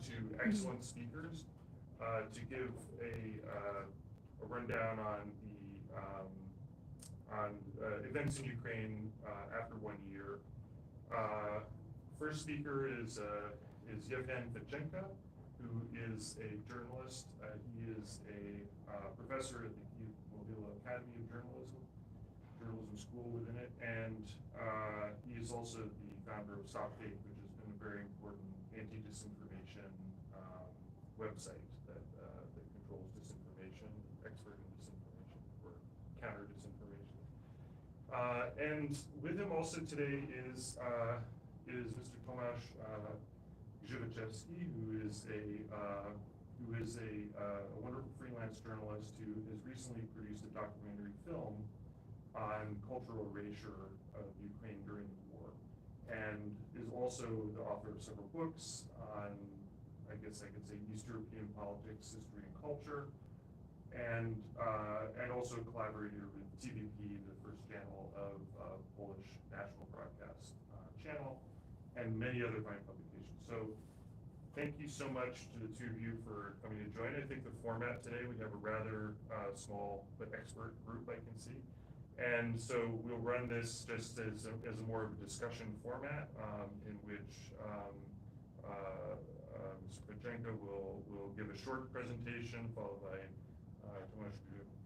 to excellent speakers to give a rundown on events in Ukraine after 1 year. First speaker is Yevhen Fedchenko, who is a journalist. He is a professor at the Kyiv-Mohyla Academy of Journalism school within it, and he is also the founder of StopFake, which has been a very important anti-disinformation website that controls disinformation, expert in disinformation or counter disinformation. And with him also today is Mr. Tomasz Grzywaczewski, who is a wonderful freelance journalist who has recently produced a documentary film on cultural erasure of Ukraine during the war, and is also the author of several books on, I guess I could say, East European politics, history, and culture, and also a collaborator with TVP, the first channel of Polish national broadcast channel, and many other fine publications. So thank you so much to the two of you for coming to join. I think the format today, we have a rather small but expert group, I can see. And so we'll run this just as a more of a discussion format in which Mr. Fedchenko will give a short presentation followed by Tomasz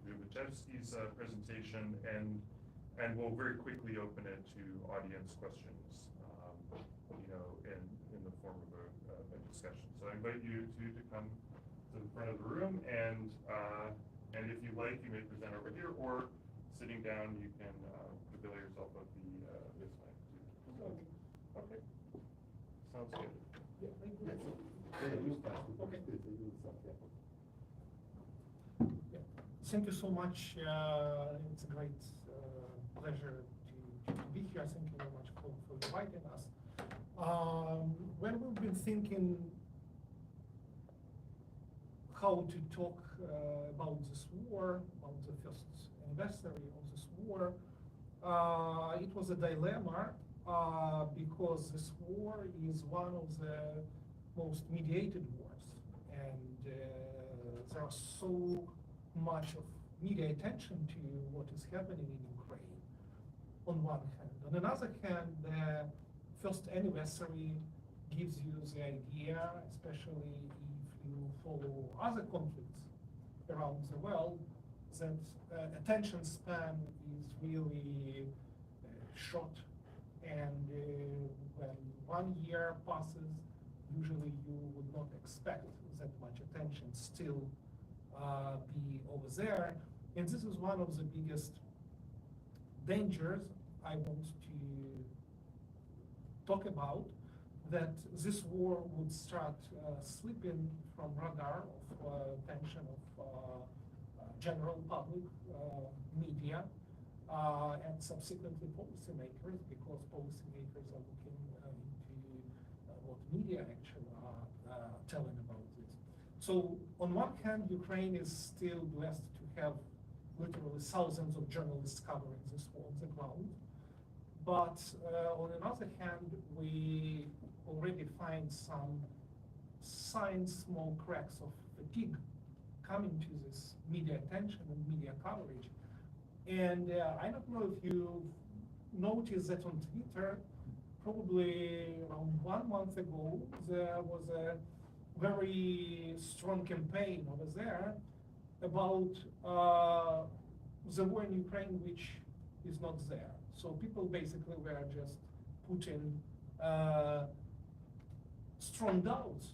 Grzywaczewski's presentation, and we'll very quickly open it to audience questions, in the form of a discussion. So I invite you to come to the front of the room, and if you like, you may present over here, or sitting down, you can avail yourself of this mic too. Okay. Sounds good. Yeah, thank you. Okay. Yeah. Thank you so much. It's a great pleasure to be here. Thank you very much for inviting us. When we've been thinking how to talk about this war, about the first anniversary of this war, it was a dilemma because this war is one of the most mediated wars, and there are so much of media attention to what is happening in Ukraine on one hand. On another hand, the first anniversary gives you the idea, especially if you follow other conflicts around the world, that attention span is really short, and when 1 year passes, usually you would not expect that much attention still be over there. And this is one of the biggest dangers I want to talk about, that this war would start slipping from radar of attention of general public, media, and subsequently policymakers, because policymakers are looking into what media actually are telling about this. So on one hand, Ukraine is still blessed to have literally thousands of journalists covering this war on the ground. But on another hand, we already find some signs, small cracks of fatigue coming to this media attention and media coverage. And I don't know if you noticed that on Twitter, probably around 1 month ago, there was a very strong campaign over there about the war in Ukraine, which is not there. So people basically were just putting strong doubts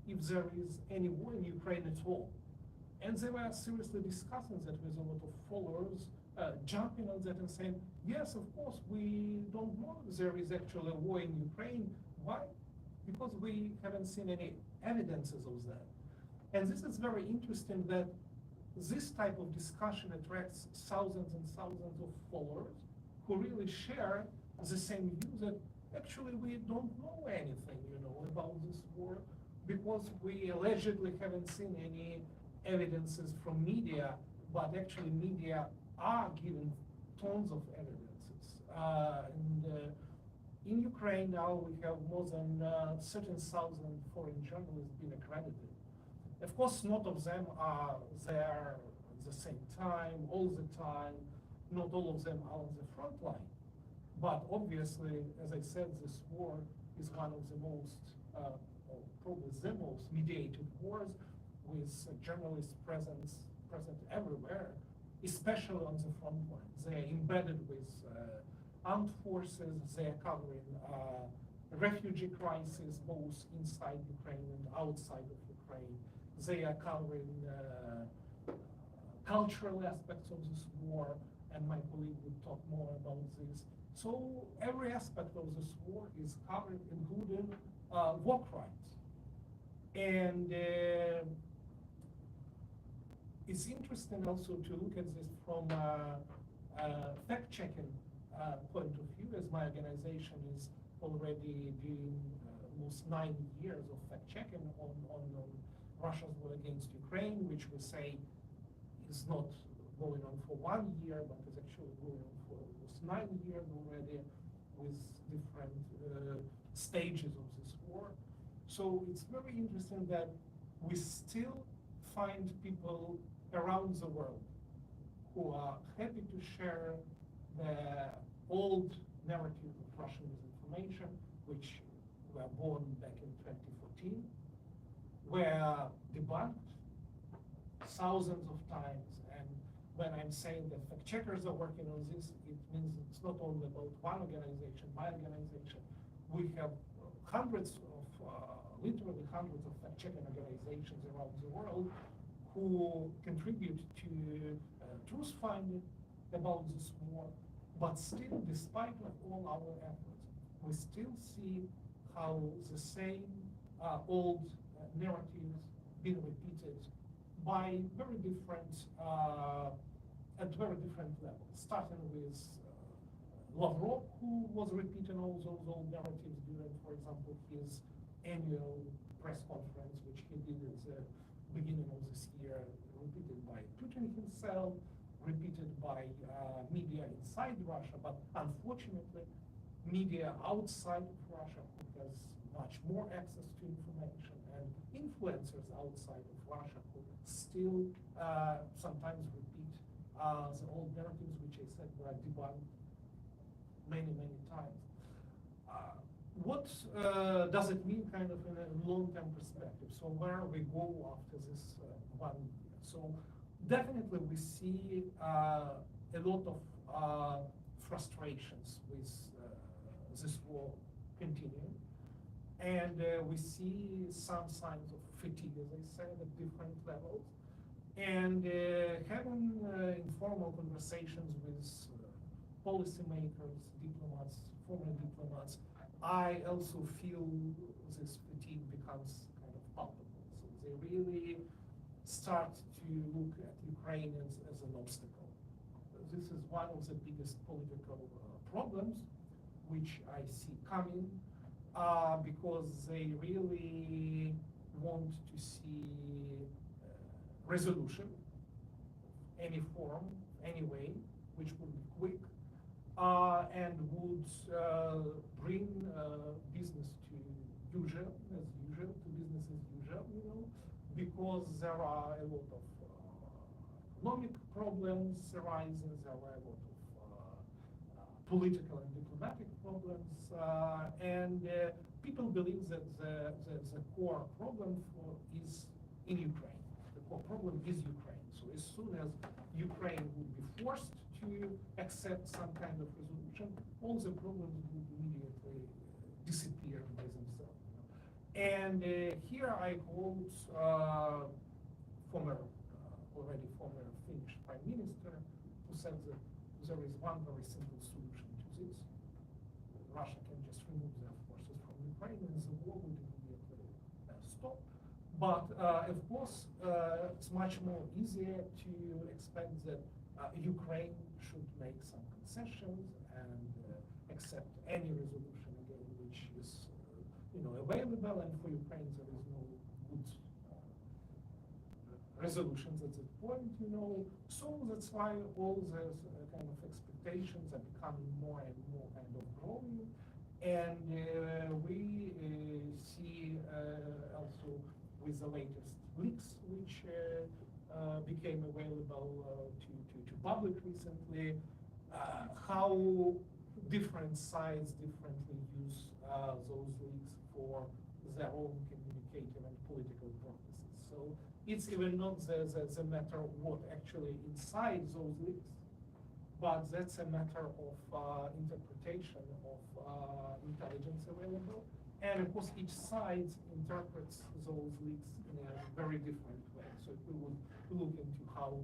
if there is any war in Ukraine at all. And they were seriously discussing that with a lot of followers, jumping on that and saying, yes, of course, we don't know there is actually a war in Ukraine. Why? Because we haven't seen any evidences of that. And this is very interesting, that this type of discussion attracts thousands and thousands of followers who really share the same view that actually we don't know anything, about this war, because we allegedly haven't seen any evidences from media, but actually media are giving tons of evidences. In Ukraine now we have more than 13,000 foreign journalists being accredited. Of course, not of them are there at the same time, all the time. Not all of them are on the front line. But obviously, as I said, this war is one of the most, or probably the most mediated wars with journalists present everywhere, especially on the front line. They're embedded with armed forces, they're covering refugee crisis both inside Ukraine and outside of Ukraine. They are covering cultural aspects of this war, and my colleague will talk more about this. So every aspect of this war is covered, including war crimes. And it's interesting also to look at this from fact-checking point of view, as my organization is already doing almost 9 years of fact-checking on Russia's war against Ukraine, which we say is not going on for 1 year, but is actually going on for almost 9 years already, with different stages of this war. So it's very interesting that we still find people around the world who are happy to share the old narrative of Russian disinformation, which were born back in 2014, were debunked thousands of times. And when I'm saying that fact checkers are working on this, it means it's not only about one organization, my organization. We have hundreds of, literally hundreds of fact-checking organizations around the world who contribute to truth finding about this war. But still, despite of all our efforts, we still see how the same old narratives being repeated by very different, at very different levels, starting with Lavrov, who was repeating all those old narratives during, for example, his annual press conference, which he did at the beginning of this year, repeated by Putin himself, repeated by media inside Russia, but unfortunately, media outside of Russia, who has much more access to information, and influencers outside of Russia who still sometimes repeat the old narratives, which I said were debunked many, many times. What does it mean kind of in a long-term perspective? So where we go after this 1 year? So definitely we see a lot of frustrations with this war continuing. And we see some signs of fatigue, as I said, at different levels. And having informal conversations with policymakers, diplomats, former diplomats, I also feel this fatigue becomes kind of palpable. So they really start to look at Ukraine as an obstacle. This is one of the biggest political problems which I see coming, because they really want to see resolution, any form, any way, which would be quick, and would bring business to usual, as usual, to business as usual, you know, because there are a lot of economic problems arising, there are a lot of political and diplomatic problems, and people believe that the core problem is in Ukraine. The core problem is Ukraine. So as soon as Ukraine would be forced to accept some kind of resolution, all the problems would immediately disappear by themselves. And here I quote already former Finnish Prime Minister, who said that there is one very simple solution to this. Russia can just remove their forces from Ukraine and the war would immediately stop. But of course, it's much more easier to expect that Ukraine should make some concessions and accept any resolution again, which is available. And for Ukraine, there is no good resolutions at that point. So that's why all those kind of expectations are becoming more and more kind of growing. And we see also with the latest leaks, which became available to public recently, how different sides differently use those leaks for their own communicative and political purposes. So it's even not the matter of what actually inside those leaks, but that's a matter of interpretation of intelligence available. And of course, each side interprets those leaks in a very different way. So if we would look into how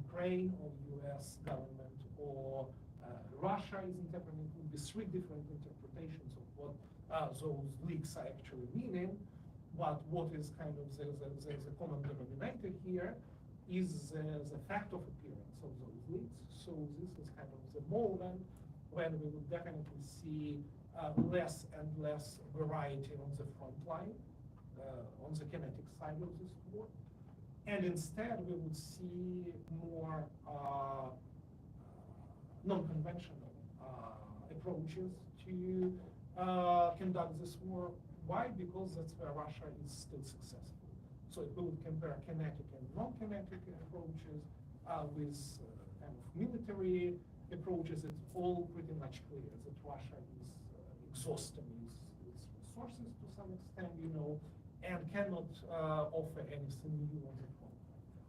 Ukraine or US government or Russia is interpreting, it would be three different interpretations of what those leaks are actually meaning. But what is kind of the common denominator here is the fact of appearance of those leaks. So this is kind of the moment when we will definitely see less and less variety on the front line, on the kinetic side of this war. And instead, we would see more non-conventional approaches to conduct this war. Why? Because that's where Russia is still successful. So if we would compare kinetic and non-kinetic approaches with kind of military approaches, it's all pretty much clear that Russia is exhausting its resources to some extent, and cannot offer anything new on the front.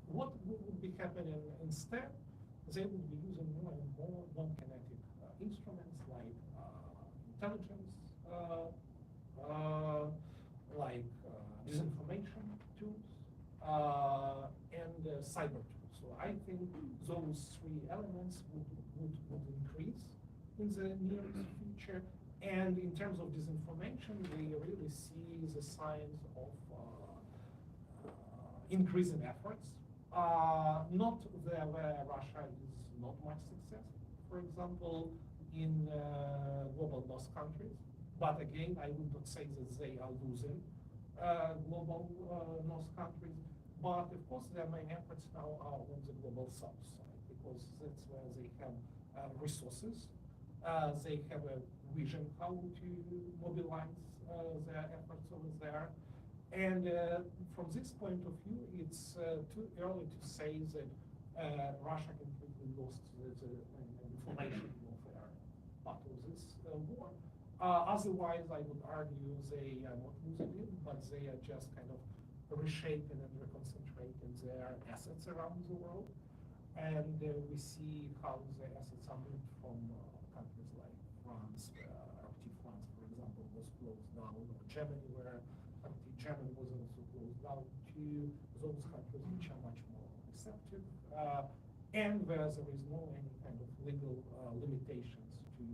What would be happening instead? They would be using more and more non-kinetic instruments like intelligence, like disinformation tools, and cyber tools. So I think those three elements would increase in the near future. And in terms of disinformation, we really see the signs of increasing efforts. Not there where Russia is not much successful. For example, in global north countries. But again, I would not say that they are losing global north countries. But of course, their main efforts now are on the global south side, because that's where they have resources. They have a vision how to mobilize their efforts over there. And from this point of view, it's too early to say that Russia completely lost the information warfare part of this war. Otherwise, I would argue they are not losing it, but they are just kind of reshaping and reconcentrating their assets around the world. And we see how the assets are moved from countries like France, where Arctic France, for example, was closed down, or Germany, where Arctic Germany was also closed down, to those countries which are much more receptive, and where there is no any kind of legal limitations to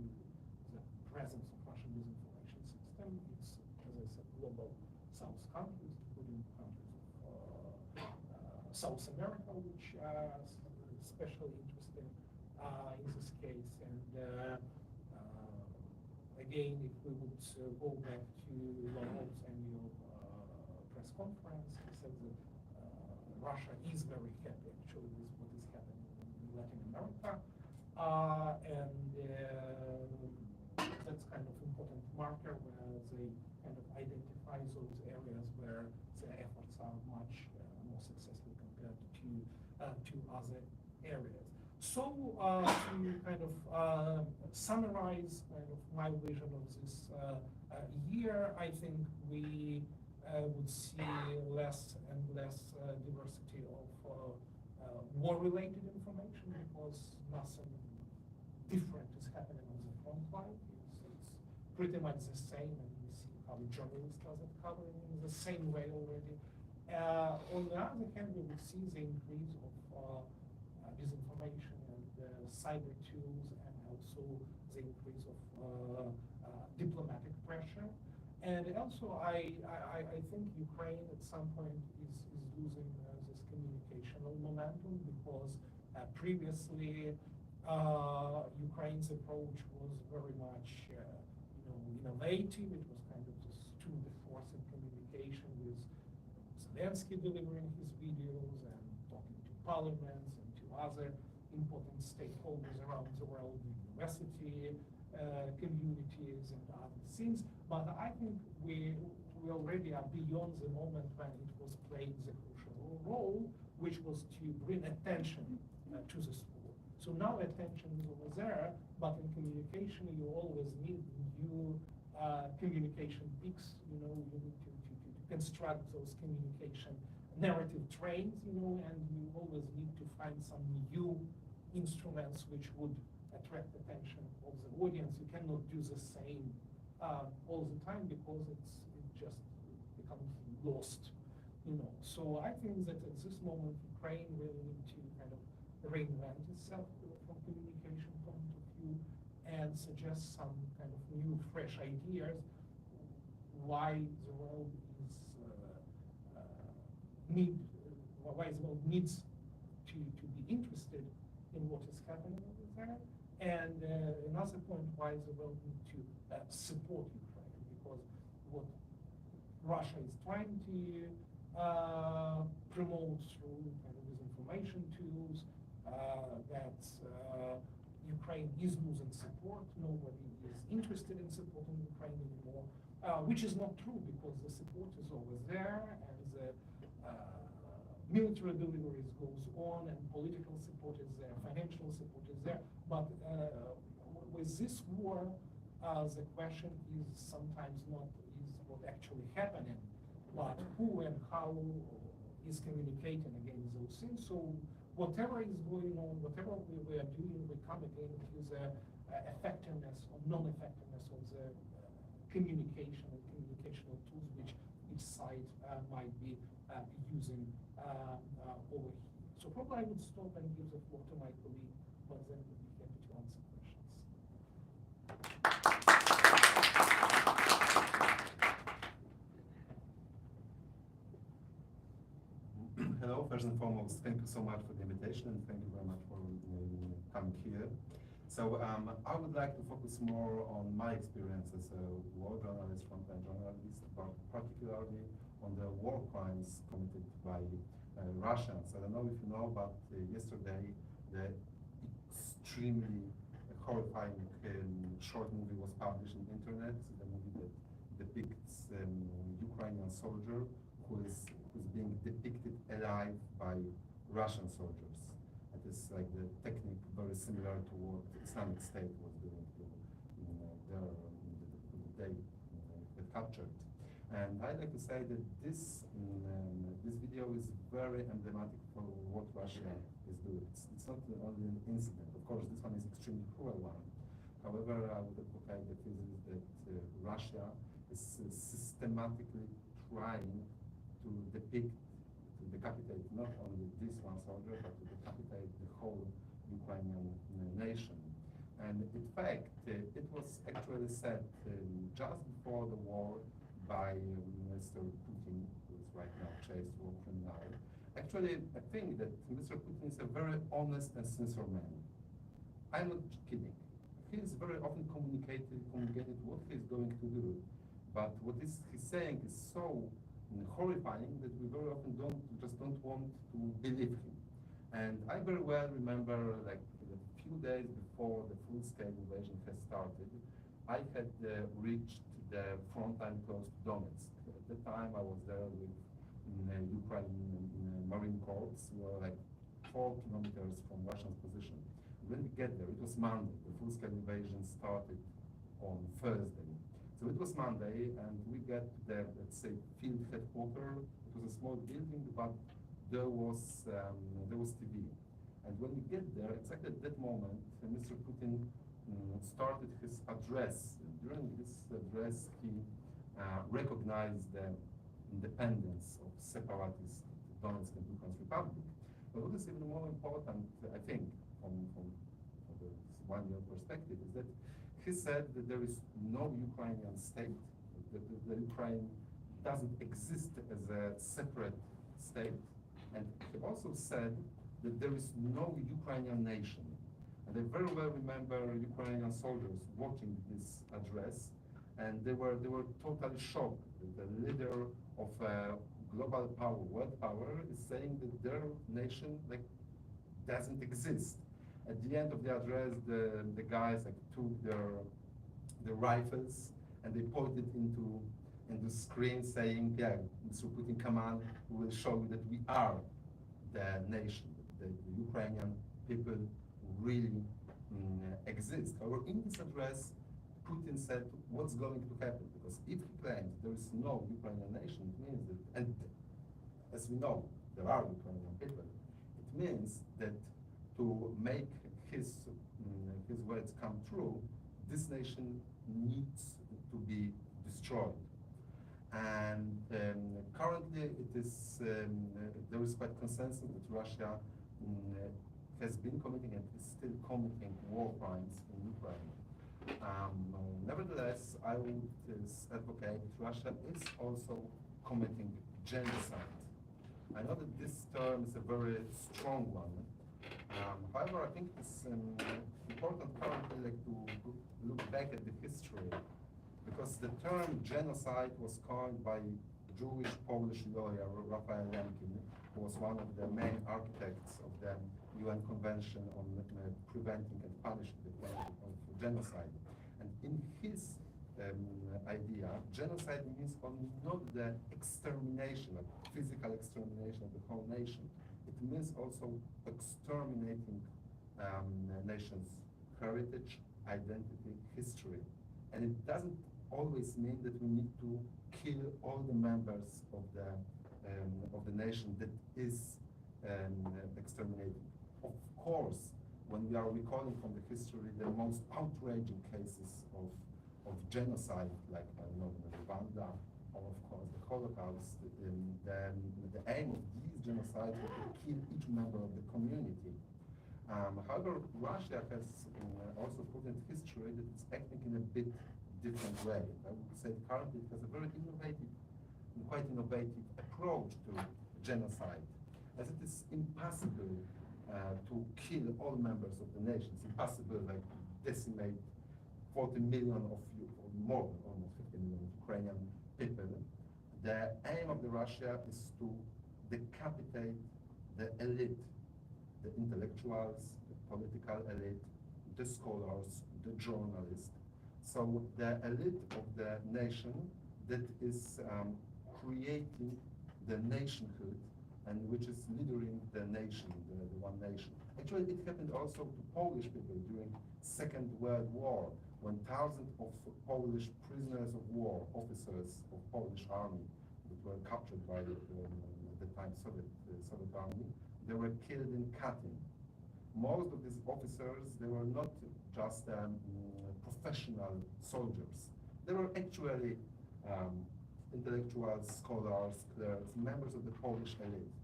the presence of Russian disinformation system. It's, as I said, global South countries, including countries of South America, which are especially interesting in this case. And again, if we would go back to Lavrov's annual press conference, he said that Russia is very happy actually with what is happening in Latin America. And that's kind of important marker where they kind of identify those areas where their efforts are much more successful compared to other areas. So to kind of summarize kind of my vision of this year, I think we would see less and less diversity of war-related information, because nothing different is happening on the front line. It's pretty much the same, and we see how the journalist does it covering in the same way already. On the other hand, we would see the increase of disinformation and cyber tools, and also the increase of diplomatic pressure. And also, I think Ukraine at some point is losing this communicational momentum, because previously Ukraine's approach was very much innovative. It was kind of this tour de force in communication, with Zelensky delivering his videos and talking to parliaments and to other important stakeholders around the world, the university communities and other things. But I think we already are beyond the moment when it was playing the crucial role, which was to bring attention to the sport. So now attention is over there, but in communication you always need new communication peaks. You know, you need to construct those communication narrative trains, you know, and you always need to find some new instruments which would attract attention of the audience. You cannot do the same all the time because it just becomes lost, you know. So I think that at this moment, Ukraine really need to kind of reinvent itself from communication point of view and suggest some kind of new, fresh ideas why the world is why the world needs to be interested in what is happening over there. And another point, why the world needs to support Ukraine, because what Russia is trying to promote through kind of these information tools, that Ukraine is losing support, nobody is interested in supporting Ukraine anymore, which is not true because the support is always there and the military deliveries goes on and political support is there, financial support is there. But with this war, the question is sometimes not is what actually happening, but who and how is communicating against those things. So whatever is going on, whatever we are doing, we come again to the effectiveness or non-effectiveness of the communication and communicational tools which each side might be using over here. So probably I would stop and give the floor to my colleague, but then we'll be happy to answer questions. Hello, first and foremost, thank you so much for the invitation and thank you very much for coming here. So I would like to focus more on my experience as a war journalist, frontline journalist, but particularly on the war crimes committed by Russians. I don't know if you know, but yesterday the extremely horrifying short movie was published on the internet. The movie that depicts Ukrainian soldier who's being depicted alive by Russian soldiers. It is like the technique very similar to what Islamic State was doing to they get captured. And I'd like to say that this video is very emblematic for what Russia is doing. It's not only an incident. Of course, this one is extremely cruel one. However, I would advocate the thesis that Russia is systematically trying to decapitate not only this one soldier, but to decapitate the whole Ukrainian nation. And in fact, it was actually said just before the war by Mr. Putin, who is right now chased war criminal. Actually, I think that Mr. Putin is a very honest and sincere man. I'm not kidding. He is very often communicated what he's going to do, but what he's saying is so horrifying that we very often just don't want to believe him. And I very well remember, like a few days before the full-scale invasion has started, I had reached the front line close to Donetsk. At the time, I was there with Ukrainian Marine Corps. We were like 4 kilometers from Russian position. When we get there, it was Monday. The full-scale invasion started on Thursday. So it was Monday, and we get the, let's say, field headquarters. It was a small building, but there was TV. And when we get there, exactly at that moment, Mr. Putin started his address. During this address, he recognized the independence of separatist Donetsk and Luhansk Republic. But what is even more important, I think, from the one-year perspective, is that he said that there is no Ukrainian state, that the Ukraine doesn't exist as a separate state, and he also said that there is no Ukrainian nation. And I very well remember Ukrainian soldiers watching this address, and they were totally shocked that the leader of a global power, world power, is saying that their nation doesn't exist. At the end of the address, the guys took their the rifles, and they pointed into the screen saying, yeah, Mr. Putin, come on, we will show you that we are the nation, that the Ukrainian people really exist. However, in this address, Putin said what's going to happen, because if he claims there is no Ukrainian nation, it means that, and as we know, there are Ukrainian people, it means that to make his words come true, this nation needs to be destroyed. And currently it is, there is quite consensus that Russia has been committing and is still committing war crimes in Ukraine. Nevertheless, I would advocate Russia is also committing genocide. I know that this term is a very strong one. However, I think it's important currently to look back at the history, because the term genocide was coined by Jewish Polish lawyer Raphael Lemkin, who was one of the main architects of the UN Convention on preventing and punishing the crime of genocide. And in his idea, genocide means not the extermination, of physical extermination of the whole nation. It means also exterminating nation's heritage, identity, history. And it doesn't always mean that we need to kill all the members of the nation that is exterminated. Of course, when we are recalling from the history the most outraging cases of genocide, like Rwanda, or of course the Holocaust, the aim of these genocides was to kill each member of the community. However, Russia has also proven in history that it's acting in a bit different way. I would say currently it has a very innovative, quite innovative approach to genocide, as it is impossible to kill all members of the nation. It's impossible, like, to decimate 40 million or more, almost 50 million Ukrainian people. The aim of the Russia is to decapitate the elite, the intellectuals, the political elite, the scholars, the journalists. So the elite of the nation that is creating the nationhood and which is leading the nation, the one nation. Actually, it happened also to Polish people during Second World War, when thousands of Polish prisoners of war, officers of Polish army that were captured by the time Soviet army, they were killed in Katyn. Most of these officers, they were not just professional soldiers. They were actually intellectuals, scholars, clerks, members of the Polish elite.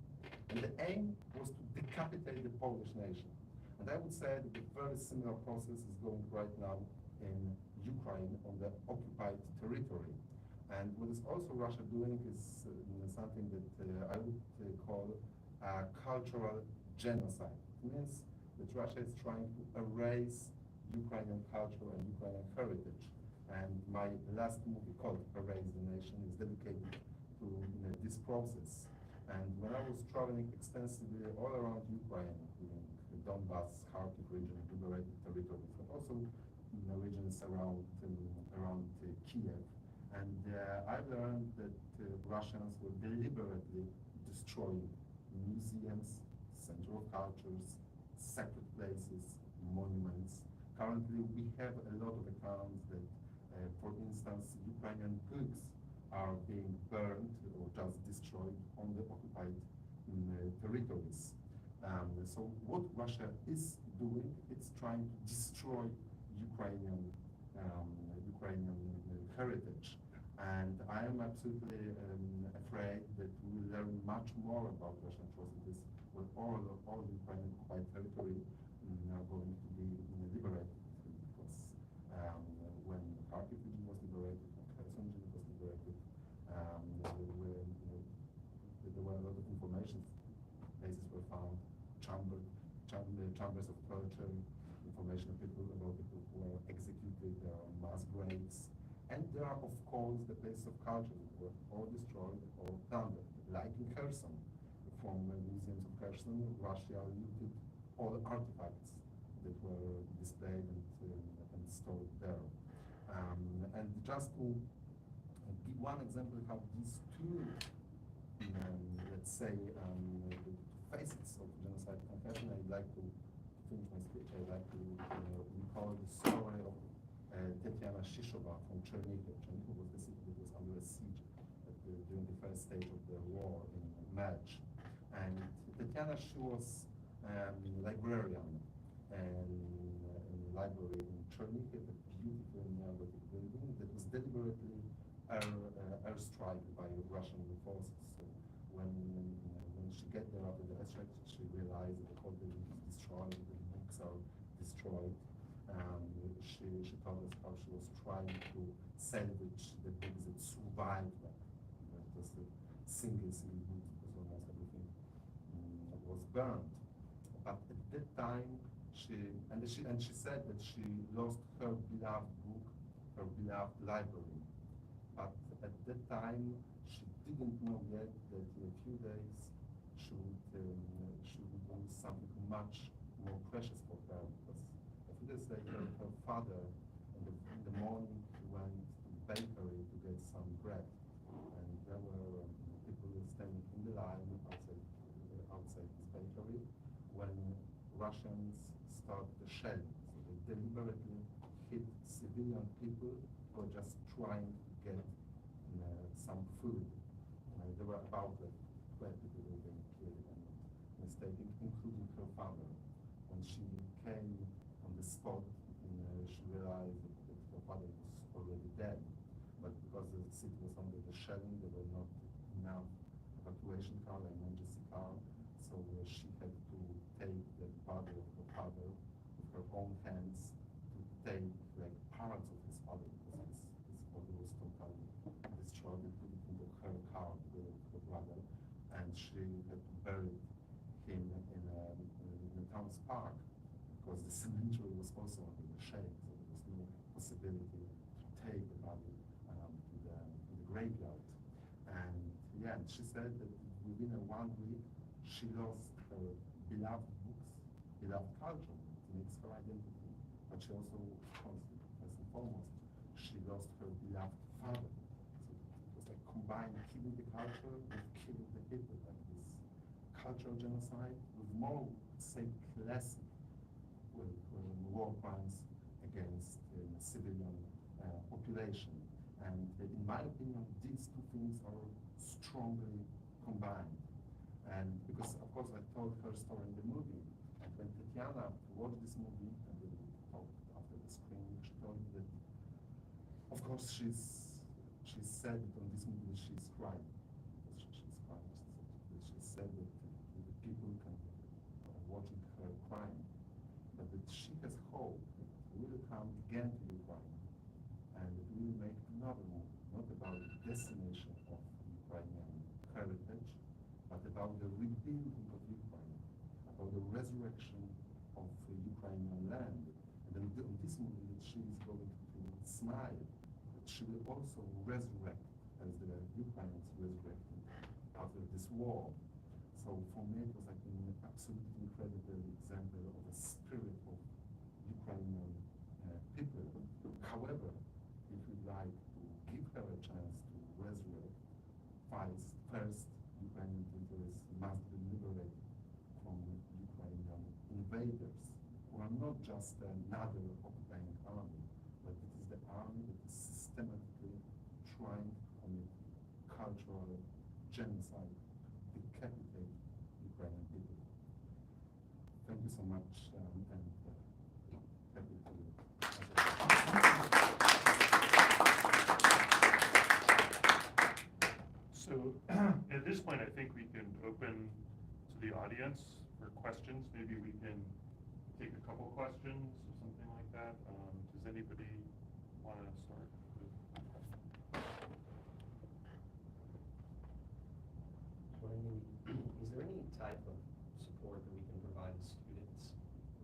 And the aim was to decapitate the Polish nation. And I would say that a very similar process is going right now in Ukraine on the occupied territory. And what is also Russia doing is something that I would call a cultural genocide. It means that Russia is trying to erase Ukrainian culture and Ukrainian heritage. And my last movie called Erase the Nation is dedicated to this process. And when I was traveling extensively all around Ukraine, in the Donbas, Kharkiv region, liberated territories, but also in the regions around Kiev, and I've learned that Russians were deliberately destroying museums, center of cultures, sacred places, monuments. Currently, we have a lot of accounts that, for instance, Ukrainian books are being burned or just destroyed on the occupied territories. So what Russia is doing, it's trying to destroy Ukrainian heritage. And I am absolutely afraid that we will learn much more about Russian atrocities when all Ukrainian occupied territory are going to be liberated. Because when Kharkiv region was liberated, when Kherson region was liberated, there were a lot of information bases were found, chambers of torture, information of people about people who were executed, there are mass graves, and there are, of course, the places of culture that were all destroyed or plundered, like in Kherson. From museums of Kherson, Russia looted all artifacts that were displayed and stored there. And just to give one example how these two, let's say, facets of genocide confession, I'd like to finish my speech. I'd like to recall the story of Tetiana Shishova from Chernihiv. Chernihiv was the city that was under a siege during the first stage of the war in March. And Tetiana, she was librarian in the library in Chernihiv, a beautiful neogothic building that was deliberately airstrike by Russian forces. So when she got there after the airstrike, she realized that the whole building is destroyed, the books are destroyed. She told us how she was trying to salvage the books that survived that. It was a single book because almost everything was burned. But at that time, she said that she lost her beloved book, her beloved library. But at that time, she didn't know yet that in a few days she would lose something much more precious for her. Because a few days later, her father, in the morning, went to the bakery to get some bread. And there were people standing in the line outside this bakery when Russians started the shelling. So they deliberately hit civilian people who were just trying to get some food. There were about 12 people who were being killed and mistaken, including her father. When she came on the spot, she realized that her father was already dead. But because the city was under the shelling, there were not enough evacuation car and emergency car, so she had to take the body of her father with her own hands to take like parts of his body because his body was totally destroyed and put it into her car with her brother, and she had to bury him in the town's park because the cemetery was also under the shade, so there was no possibility to take the body to the graveyard. And yeah, she said that within 1 week she lost her beloved books, beloved culture, it makes her identity, but she also, of course, first and foremost, she lost her beloved father. So it was like combined killing the culture with killing the people, like this cultural genocide with more, say, classic war crimes against civilian population. And in my opinion, these two things are strongly combined. And because, of course, I told her story in the movie, and when Tetiana watched this movie, and we talked after the screening, she told me that, of course, she said that on this movie she's crying, because she's crying. She said that the people are watching her crying, but that she has hope that we will come again to Ukraine, and that we will make another movie, not about the decimation of Ukrainian heritage, but about the rebuilding of Ukraine, about the resurrection of Ukrainian land. And then on this movie that she is going to smile, that she will also resurrect as the Ukrainians resurrected after this war. So for me it was like an absolutely incredible example of a spirit of Ukrainian people. However, if we'd like to give her a chance to resurrect, first Ukrainian territories must be liberated from Ukrainian invaders, who are not just another occupying army, but it is the army that is systematically trying to commit cultural genocide, decapitate Ukrainian people. Thank you so much, and happy to. So at this point, I think we can open to the audience for questions. Maybe we can take a couple questions or something like that. Does anybody want to start? Is there any type of support that we can provide to students?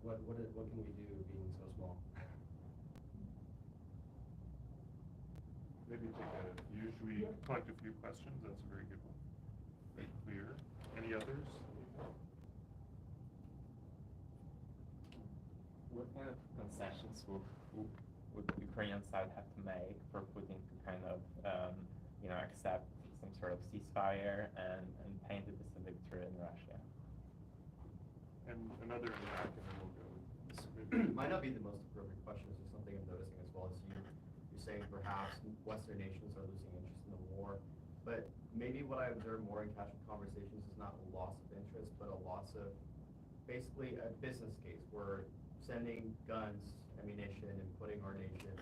What can we do being so small? Maybe take a few. Should we collect a few questions? That's a very good one. Very clear. Any others? What kind of concessions will would the Ukrainian side have to make for Putin to kind of, accept some sort of ceasefire and paint it as a victory in Russia? And another in the back, and then we'll go. Might not be the most appropriate question. This is something I'm noticing as well as you're saying perhaps Western nations are losing interest in the war. But maybe what I observe more in casual conversations is not a loss of interest, but a loss of basically a business case. We're sending guns, ammunition, and putting our nation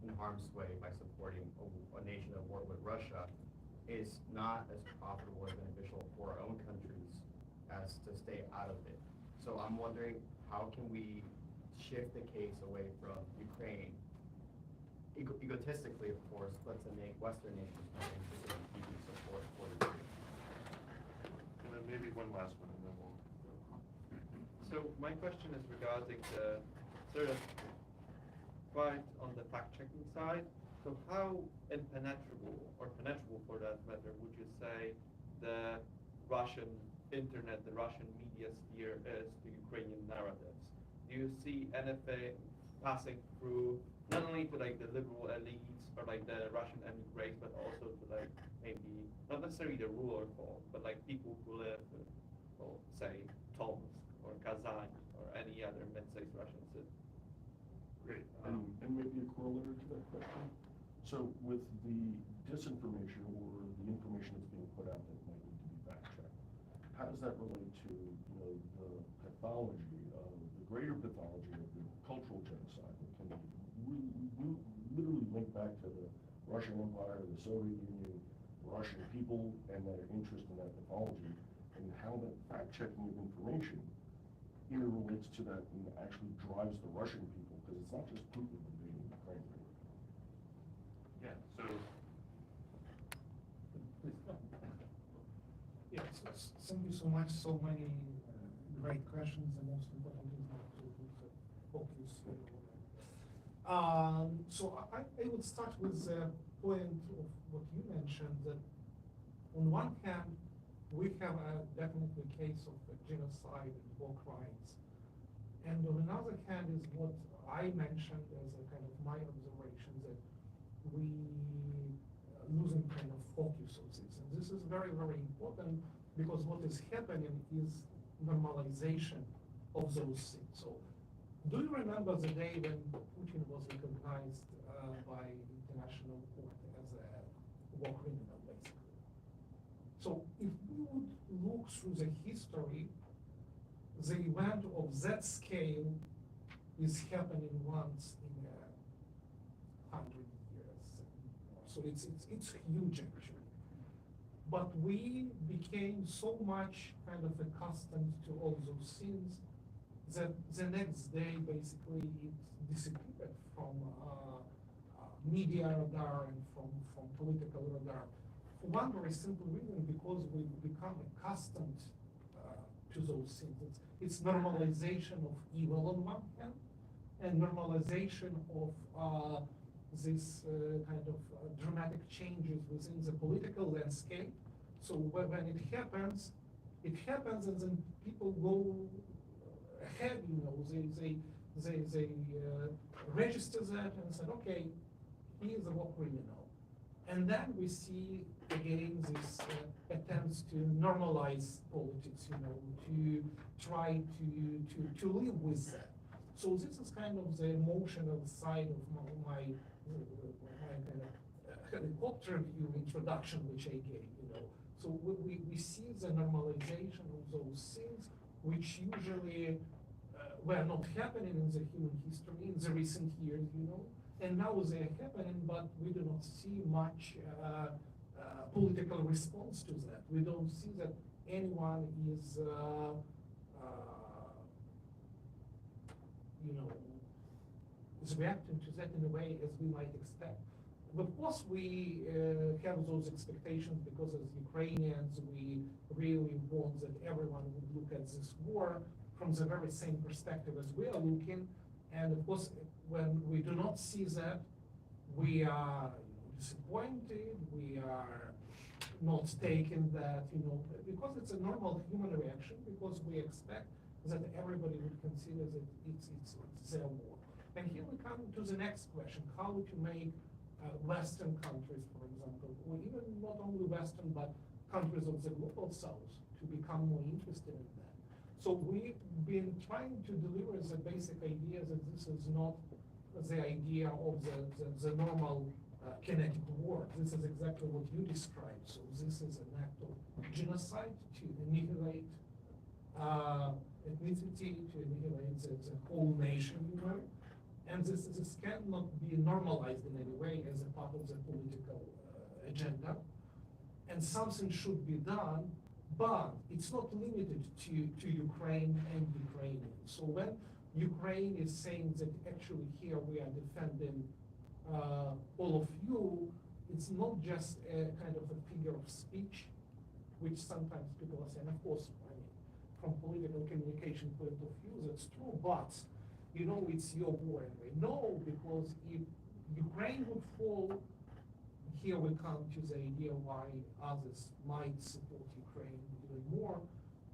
in harm's way by supporting a nation at war with Russia is not as profitable or beneficial for our own countries as to stay out of it. So I'm wondering, how can we shift the case away from Ukraine? Egotistically, of course, but to make Western nations more interested in keeping support for Ukraine. And then maybe one last one, and then we'll go. So my question is regarding the sort of fight on the fact-checking side. So how impenetrable, or penetrable for that matter, would you say the Russian internet, the Russian media sphere is to Ukrainian narratives? Do you see anything passing through, not only to like the liberal elites or like the Russian emigres, but also to like maybe, not necessarily the ruler folk, but like people who live in, well, say, Tomsk or Kazan or any other mid-sized Russian city? Great. And maybe a corollary to that question. So with the disinformation or the information that's being put out that might need to be fact-checked, how does that relate to, the pathology of the greater pathology of the cultural genocide that can literally link back to the Russian Empire, the Soviet Union, Russian people, and their interest in that pathology, and how that fact-checking of information interrelates to that and actually drives the Russian people, because it's not just Putin invading Ukraine. Yeah, so, Yes, thank you so much. So many great questions, and most important is not to lose the focus. So I would start with the point of what you mentioned, that on one hand, we have a definitely case of genocide and war crimes. And on another hand is what I mentioned as a kind of my observation, that we losing kind of focus of this. And this is very, very important, because what is happening is normalization of those things. So do you remember the day when Putin was recognized by International Court as a war criminal, basically? So if we would look through the history, the event of that scale is happening once in 100 years. So it's huge, actually. But we became so much kind of accustomed to all those things that the next day, basically, it disappeared from media radar and from political radar. For one very simple reason, because we've become accustomed to those things. It's normalization of evil on one hand, and normalization of this kind of dramatic changes within the political landscape. So when it happens, and then people go ahead, they register that and said, okay, he is a war criminal. And then we see again this attempts to normalize politics, to try to live with that. So this is kind of the emotional side of my kind of helicopter view introduction which I gave, So we see the normalization of those things, which usually were not happening in the human history in the recent years, and now they're happening, but we do not see much political response to that. We don't see that anyone is, is reacting to that in a way as we might expect. Of course, we have those expectations because as Ukrainians, we really want that everyone would look at this war from the very same perspective as we are looking. And of course, when we do not see that, we are disappointed, we are not taking that, because it's a normal human reaction, because we expect that everybody would consider that it's their war. And here we come to the next question, how to make Western countries, for example, or even not only Western, but countries of the global South to become more interested in that. So we've been trying to deliver the basic idea that this is not the idea of the normal kinetic war. This is exactly what you described. So this is an act of genocide to annihilate ethnicity, to annihilate the whole nation, you know. And this cannot be normalized in any way as a part of the political agenda. And something should be done, but it's not limited to Ukraine and Ukrainians. So when Ukraine is saying that actually here we are defending all of you, it's not just a kind of a figure of speech, which sometimes people are saying, of course, I mean, from political communication point of view, that's true, but you know, it's your war anyway. No, because if Ukraine would fall, here we come to the idea why others might support Ukraine even more,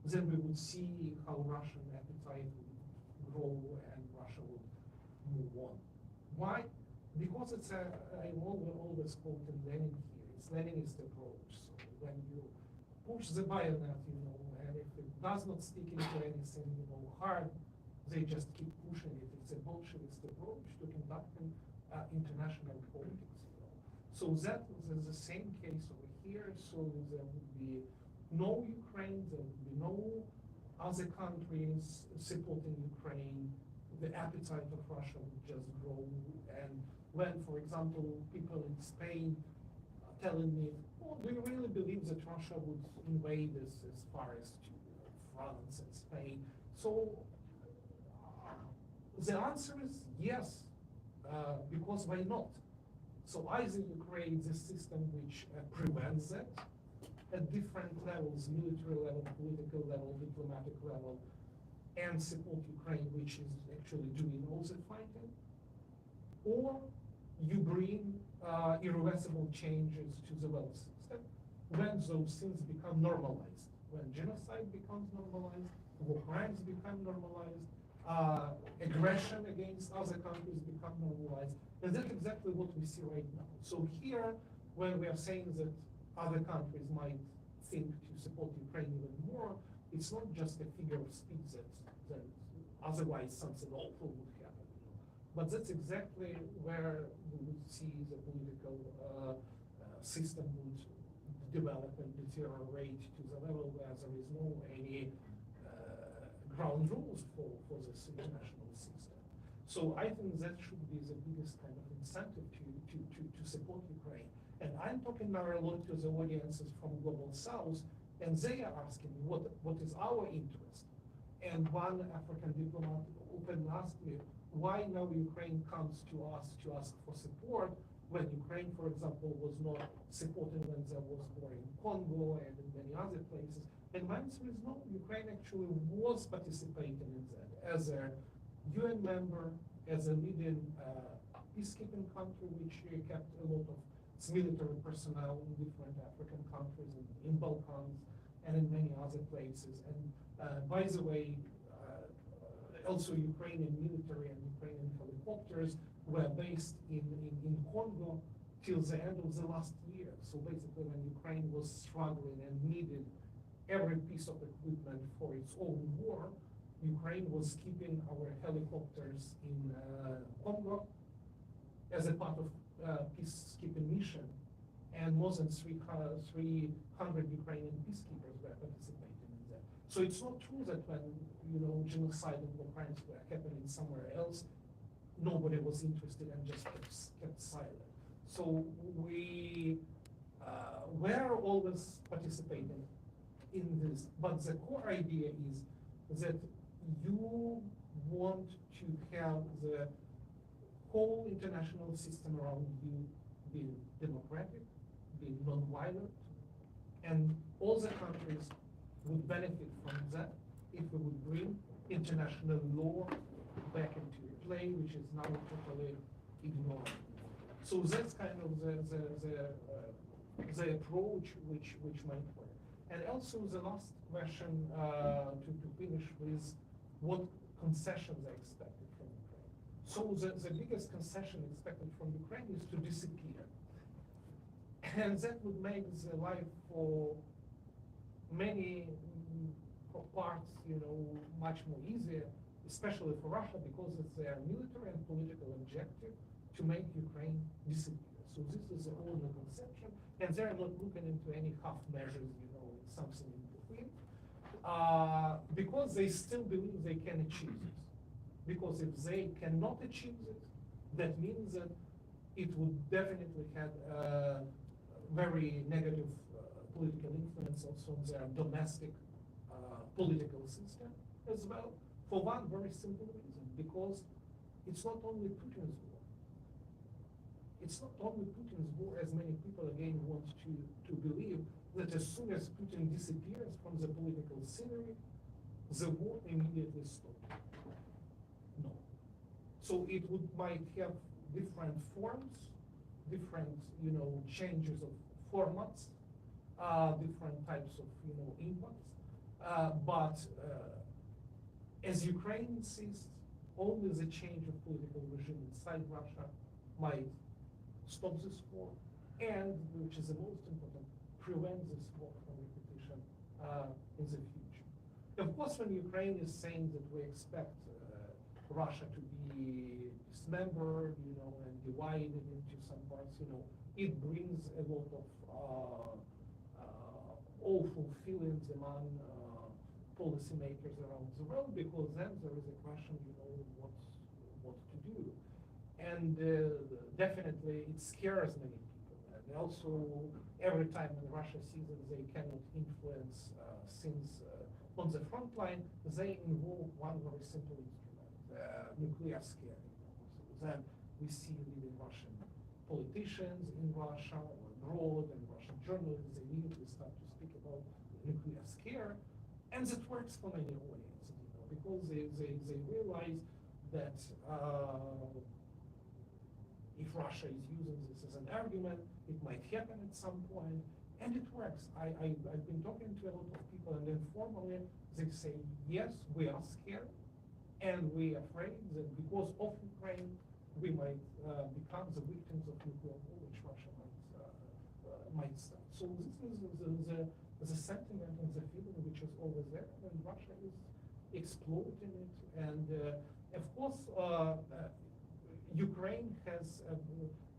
then we would see how Russian appetite would grow and Russia would move on. Why? Because it's I'm always quoting Lenin here, it's Leninist approach. So when you push the bayonet, you know, and if it does not stick into anything, you know, hard, they just keep pushing it. It's a Bolshevist approach to conducting international politics. You know. So that is the same case over here. So there would be no Ukraine, there would be no other countries supporting Ukraine. The appetite of Russia would just grow. And when, for example, people in Spain are telling me, oh, do you really believe that Russia would invade as far as to France and Spain? So the answer is yes, because why not? So either you create this system which prevents that at different levels, military level, political level, diplomatic level, and support Ukraine, which is actually doing all the fighting, or you bring irreversible changes to the world system when those things become normalized, when genocide becomes normalized, war crimes become normalized, aggression against other countries become normalized. And that's exactly what we see right now. So here, when we are saying that other countries might think to support Ukraine even more, it's not just a figure of speech that otherwise something awful would happen. But that's exactly where we would see the political system would develop and deteriorate to the level where there is no any ground rules for this international system. So I think that should be the biggest kind of incentive to support Ukraine. And I'm talking now a lot to the audiences from Global South, and they are asking what is our interest. And one African diplomat openly asked me, why now Ukraine comes to us to ask for support when Ukraine, for example, was not supporting when there was war in Congo and in many other places. And my answer is no, Ukraine actually was participating in that as a UN member, as a leading peacekeeping country, which kept a lot of its military personnel in different African countries, in Balkans, and in many other places. And by the way, also Ukrainian military and Ukrainian helicopters were based in Congo till the end of the last year. So basically when Ukraine was struggling and needed every piece of equipment for its own war, Ukraine was keeping our helicopters in Congo as a part of peacekeeping mission, and more than 300 Ukrainian peacekeepers were participating in that. So it's not true that when genocide and war crimes were happening somewhere else, nobody was interested and just kept silent. So we were always participating in this, but the core idea is that you want to have the whole international system around you being democratic, being non-violent, and all the countries would benefit from that if we would bring international law back into play, which is now totally ignored. So that's kind of the approach which might work. And also the last question to finish with, what concessions are expected from Ukraine? So the biggest concession expected from Ukraine is to disappear. And that would make the life for many parts, much more easier, especially for Russia, because it's their military and political objective to make Ukraine disappear. So this is the older conception, and they're not looking into any half measures, something in between, because they still believe they can achieve this. Because if they cannot achieve this, that means that it would definitely have a very negative political influence also on their domestic political system as well, for one very simple reason, because it's not only Putin's war. It's not only Putin's war, as many people again want to believe, that as soon as Putin disappears from the political scenery, the war immediately stops. No. So it might have different forms, different, changes of formats, different types of, impacts. But as Ukraine insists, only the change of political regime inside Russia might stop this war, and, which is the most important, prevent this war from repetition in the future. Of course, when Ukraine is saying that we expect Russia to be dismembered, and divided into some parts, it brings a lot of awful feelings among policymakers around the world, because then there is a question, what to do. And definitely it scares many people. And also, every time when Russia sees that they cannot influence things on the front line, they involve one very simple instrument, nuclear scare. So then we see leading Russian politicians in Russia or abroad, and Russian journalists, they immediately start to speak about nuclear scare. And that works for many audiences, because they realize that if Russia is using this as an argument, it might happen at some point, and it works. I've been talking to a lot of people, and informally they say, yes, we are scared, and we are afraid that because of Ukraine, we might become the victims of nuclear war, which Russia might start. So this is the sentiment and the feeling which is always there, and Russia is exploiting it. And of course, Ukraine has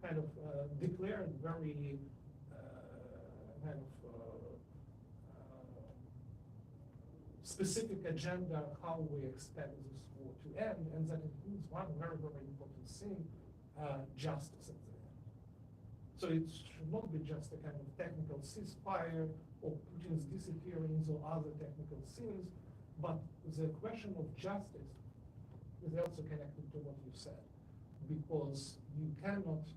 kind of declared very specific agenda how we expect this war to end, and that includes one very, very important thing, justice at the end. So it should not be just a kind of technical ceasefire or Putin's disappearance or other technical things, but the question of justice is also connected to what you said, because you cannot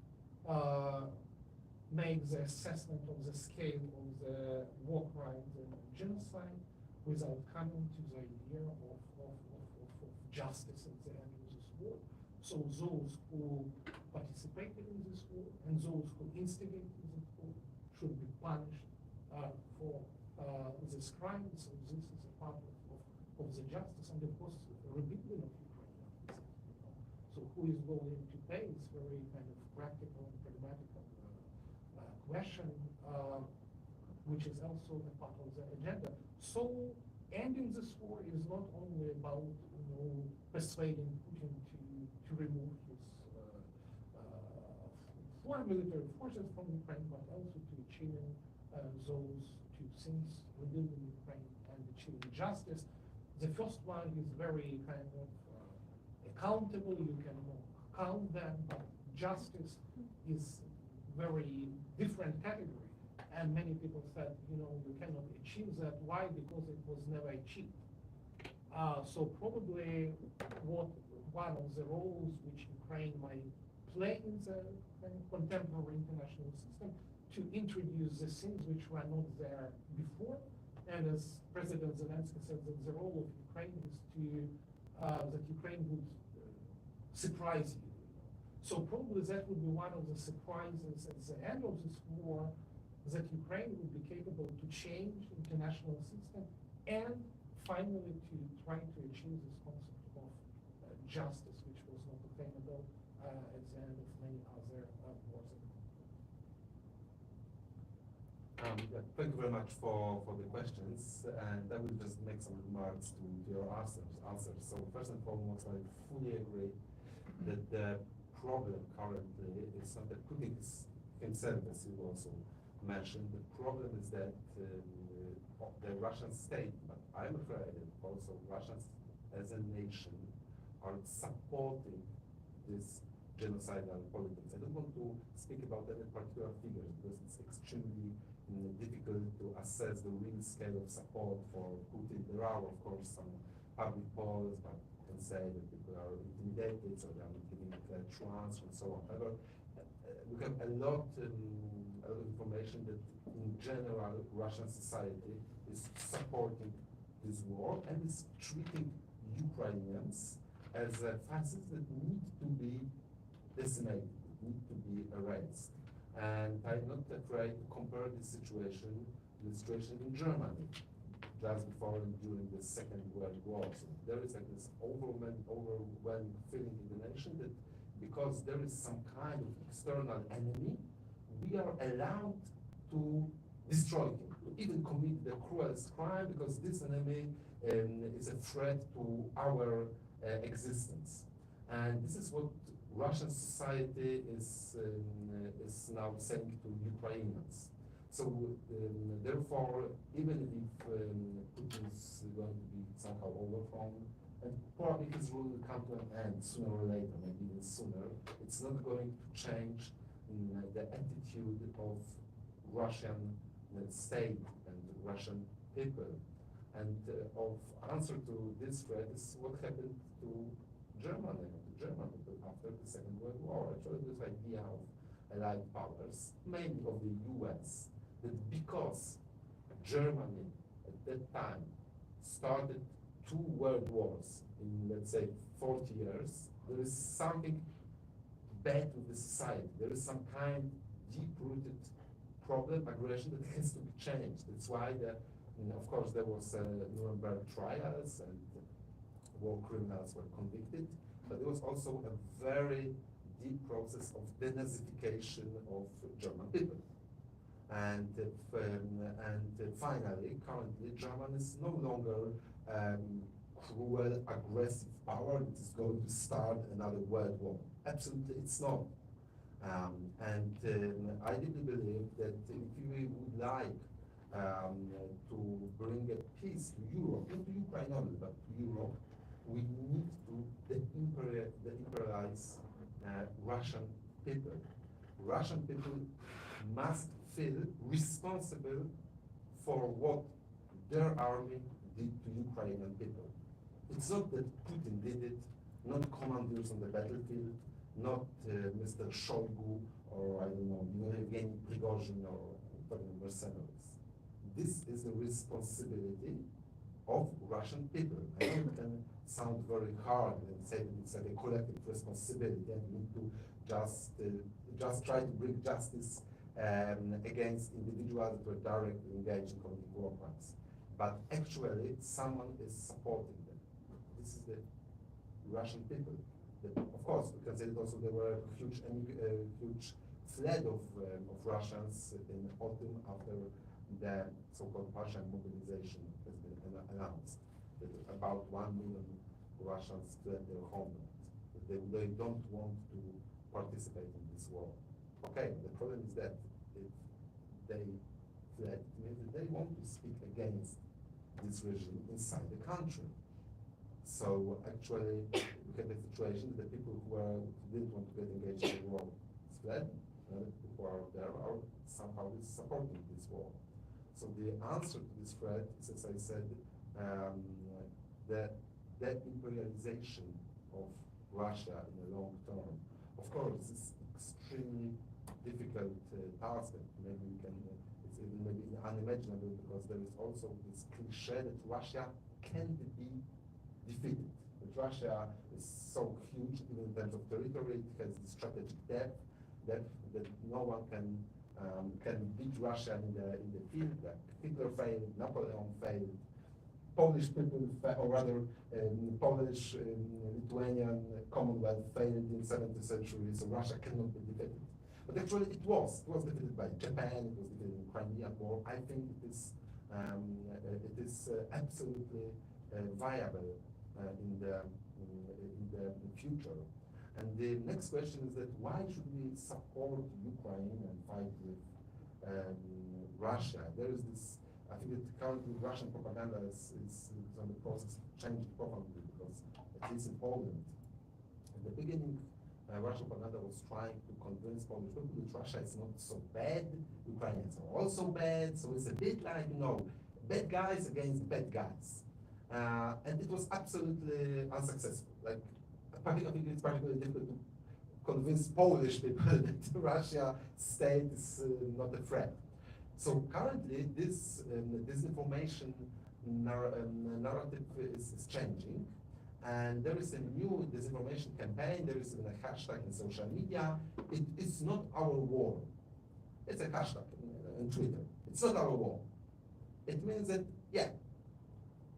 make the assessment of the scale of the war crimes and genocide without coming to the idea of justice at the end of this war. So those who participated in this war and those who instigated this war should be punished for this crime. So this is a part of the justice, and of course rebuilding of Ukraine. So who is going to pay? It's very kind of practical and pragmatic question, which is also a part of the agenda. So ending this war is not only about persuading Putin to remove his foreign military forces from Ukraine, but also to achieving those two things, rebuilding Ukraine and achieving justice. The first one is very kind of accountable, you can count them, but justice is very different category. And many people said, you cannot achieve that. Why? Because it was never achieved. So probably one of the roles which Ukraine might play in the contemporary international system to introduce the things which were not there before. And as President Zelensky said, that the role of Ukraine is that Ukraine would surprise you. So probably that would be one of the surprises at the end of this war, that Ukraine would be capable to change the international system and finally to try to achieve this concept of justice, which was not sustainable as the end of many other wars. Yeah, thank you very much for the questions, and I will just make some remarks to your answers. So first and foremost, I fully agree that the problem currently is not that Putin himself, as you also mentioned. The problem is that the Russian state, but I'm afraid that also Russians as a nation are supporting this genocidal politics. I don't want to speak about any particular figures because it's extremely difficult to assess the real scale of support for Putin. There are, of course, some public polls, but you can say that people are intimidated, so they are not giving true answer and so on. However, we have a lot of information that in general Russian society is supporting this war and is treating Ukrainians as fascists that need to be decimated, need to be erased. And I'm not afraid to compare this situation to the situation in Germany just before and during the Second World War. So there is like this overwhelming feeling in the nation that because there is some kind of external enemy, we are allowed to destroy him, to even commit the cruelest crime because this enemy is a threat to our existence. And this is what Russian society is now saying to Ukrainians. So therefore, even if Putin is going to be somehow overthrown, and probably his rule will come to an end sooner or later, maybe even sooner, it's not going to change the attitude of Russian state and Russian people. And of answer to this threat is what happened to Germany after the Second World War. Actually, this idea of allied powers, mainly of the US, that because Germany at that time started 2 world wars in, let's say, 40 years, there is something bad with the society. There is some kind deep-rooted problem, aggression that has to be changed. That's why, of course, there was Nuremberg trials and war criminals were convicted, but there was also a very deep process of denazification of German people. And finally, currently, Germany is no longer cruel, aggressive power that is going to start another world war. Absolutely, it's not. I deeply believe that if we would like to bring a peace to Europe, not to Ukraine only, but to Europe, we need to de-imperialize Russian people. Russian people must feel responsible for what their army did to Ukrainian people. It's not that Putin did it, not commanders on the battlefield, not Mr. Shoigu or I don't know, Yevgeny Prigozhin or mercenaries. This is the responsibility of Russian people. I know it can sound very hard and say that it's like a collective responsibility and we need to just try to bring justice against individuals that were directly engaged in committing war crimes. But actually, someone is supporting them. This is the Russian people. Of course, we can say that also there were a huge flood of Russians in autumn after the so-called Russian mobilization has been announced. That about 1 million Russians fled their homeland. They don't want to participate in this war. Okay, the problem is that if they fled, it means that they want to speak against this regime inside the country. So actually, we have a situation that the people who didn't want to get engaged in the war fled, and the people who are there are somehow supporting this war. So the answer to this threat is, as I said, the imperialization of Russia in the long term. Of course, this is extremely difficult task that maybe we can, it's even maybe unimaginable because there is also this cliche that Russia can't be defeated. That Russia is so huge even in terms of territory, it has the strategic depth that no one can beat Russia in the field. Like Hitler failed, Napoleon failed, Polish people, or rather Polish, Lithuanian Commonwealth failed in 17th century, so Russia cannot be defeated. But actually it was defeated by Japan, it was defeated in Crimean War. I think it is absolutely viable in the future. And the next question is that why should we support Ukraine and fight with Russia? There is this, I think that currently Russian propaganda is on the process of changing profoundly, because at least in Poland, in the beginning, Russian propaganda was trying to convince Polish people that Russia is not so bad, Ukrainians are also bad, so it's a bit like, bad guys against bad guys. And it was absolutely unsuccessful. Like, I think it's particularly difficult to convince Polish people that Russia state is not a threat. So currently, this disinformation narrative is changing, and there is a new disinformation campaign. There is even a hashtag in social media. It is not our war. It's a hashtag in Twitter. It's not our war. It means that, yeah,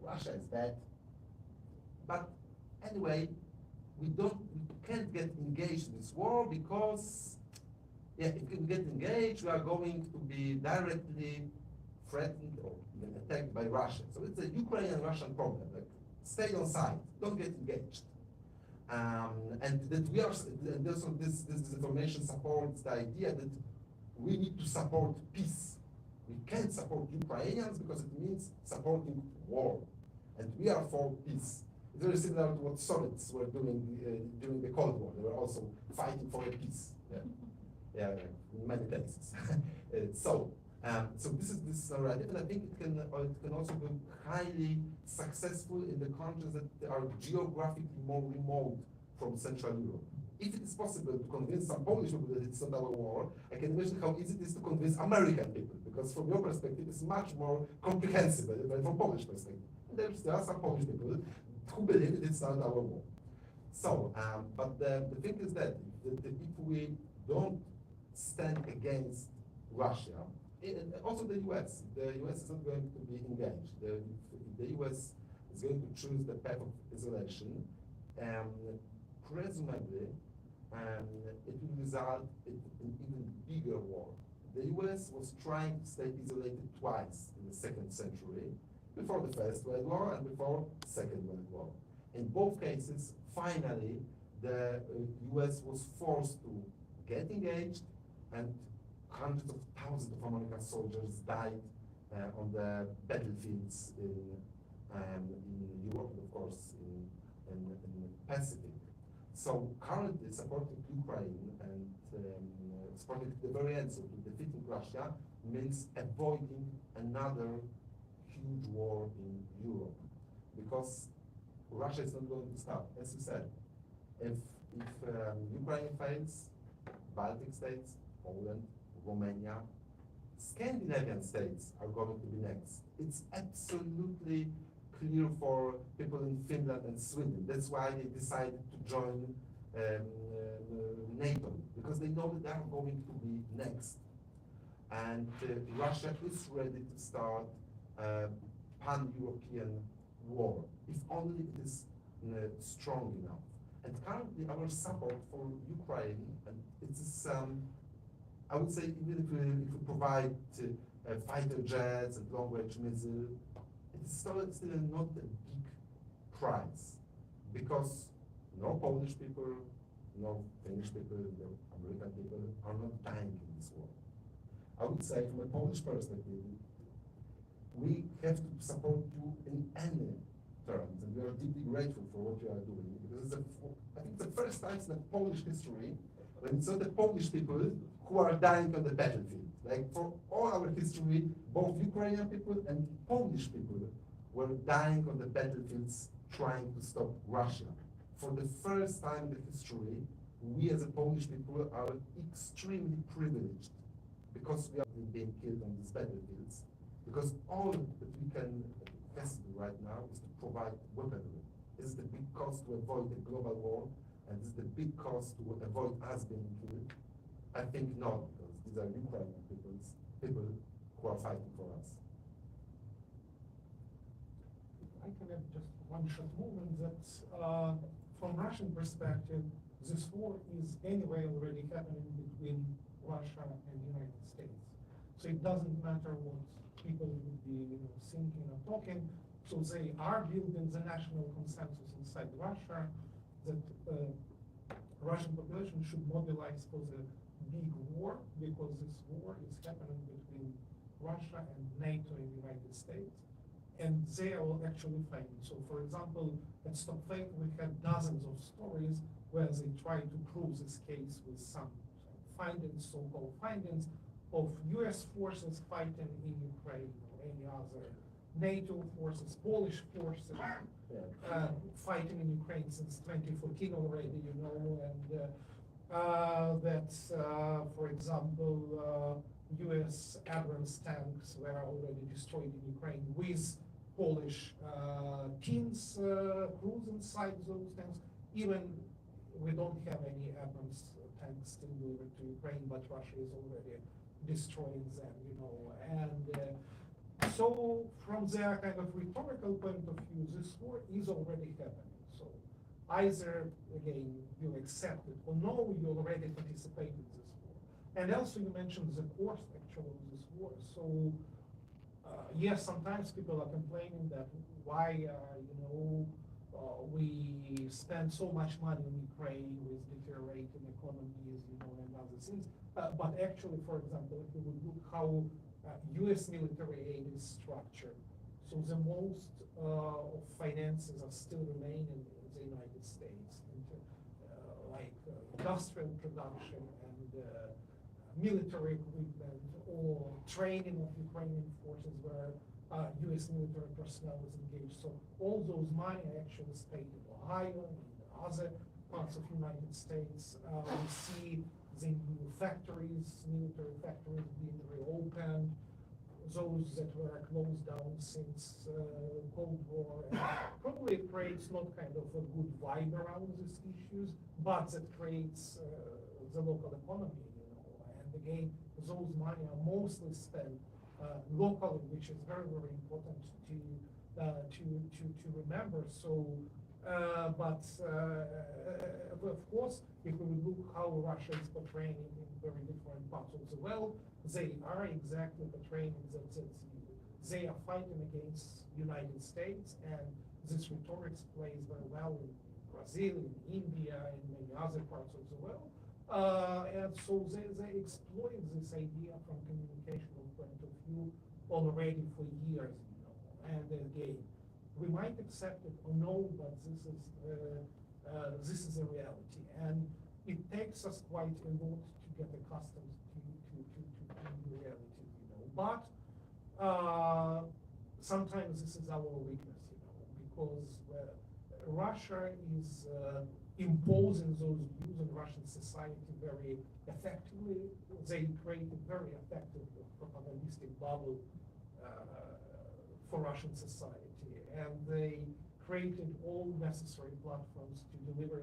Russia is bad, but anyway, we can't get engaged in this war because, yeah, if we get engaged, we are going to be directly threatened or even attacked by Russia. So it's a Ukrainian-Russian problem. Like, stay on side, don't get engaged. And that we are, and also this disinformation supports the idea that we need to support peace. We can't support Ukrainians because it means supporting war. And we are for peace. It's very similar to what Soviets were doing during the Cold War. They were also fighting for a peace. Yeah, in many cases. So this is this narrative, and I think it can also be highly successful in the countries that are geographically more remote from Central Europe. If it is possible to convince some Polish people that it's not our war, I can imagine how easy it is to convince American people, because from your perspective, it's much more comprehensible than from Polish perspective. There are some Polish people who believe that it's not our war. So, but the thing is that if we don't stand against Russia, also the US is not going to be engaged. The US is going to choose the path of isolation, presumably it will result in an even bigger war. The US was trying to stay isolated twice in the 2nd century, before the First World War and before Second World War. In both cases, finally, the US was forced to get engaged, and hundreds of thousands of American soldiers died on the battlefields in Europe and of course in the Pacific. So currently supporting Ukraine and supporting the very end, so defeating Russia, means avoiding another huge war in Europe, because Russia is not going to stop. As you said, if Ukraine fails, Baltic states, Poland, Romania, Scandinavian states are going to be next. It's absolutely clear for people in Finland and Sweden. That's why they decided to join NATO, because they know that they are going to be next. And Russia is ready to start a pan-European war, if only it is strong enough. And currently our support for Ukraine, and it is, I would say, even if we provide fighter jets and long-range missiles, it's still not a big price, because no Polish people, no Finnish people, no American people are not dying in this war. I would say, from a Polish perspective, we have to support you in any terms, and we are deeply grateful for what you are doing, because I think it's the first time in Polish history when it's not the Polish people who are dying on the battlefield. Like, for all our history, both Ukrainian people and Polish people were dying on the battlefields trying to stop Russia. For the first time in the history, we as a Polish people are extremely privileged, because we are being killed on these battlefields, because all that we can do right now is to provide weaponry. This is the big cost to avoid a global war, and this is the big cost to avoid us being killed. I think not, because these are Ukrainian people who are fighting for us. can add just one short movement that, from Russian perspective, this war is anyway already happening between Russia and the United States. So it doesn't matter what people would be thinking or talking. So they are building the national consensus inside Russia that Russian population should mobilize for the big war, because this war is happening between Russia and NATO and the United States, and they are all actually fighting. So, for example, at Stop Fake, we had dozens of stories where they try to prove this case with some findings, so-called findings, of US forces fighting in Ukraine or any other NATO forces, Polish forces, fighting in Ukraine since 2014 already, and that, for example, US Abrams tanks were already destroyed in Ukraine with Polish teams, crews inside those tanks. Even we don't have any Abrams tanks still delivered to Ukraine, but Russia is already destroying them, and so from their kind of rhetorical point of view, this war is already happening. So either, again, you accept it or no, you already participate in this war. And also you mentioned the course actually of this war. So yes, sometimes people are complaining that why, we spend so much money in Ukraine with deteriorating economies, and other things. But actually, for example, if we would look how US military aid is structured, so the most of finances are still remaining in the United States, like industrial production and military equipment or training of Ukrainian forces where US military personnel is engaged. So all those money actually is paid in Ohio and other parts of the United States. We see the new factories, military factories being reopened, those that were closed down since Cold War. And probably creates not kind of a good vibe around these issues, but that creates the local economy, and again, those money are mostly spent locally, which is very, very important to remember. So, but of course, if we look how Russia is portraying in very different parts of the world, they are exactly portraying that they are fighting against United States, and this rhetoric plays very well in Brazil, in India, and many other parts of the world. And so they exploit this idea from communicational point of view already for years, And again, we might accept it or no, but this is a reality, and it takes us quite a lot to get accustomed to the reality, But sometimes this is our weakness, because Russia is imposing those views on Russian society very effectively. They create a very effective propagandistic bubble for Russian society, and they created all necessary platforms to deliver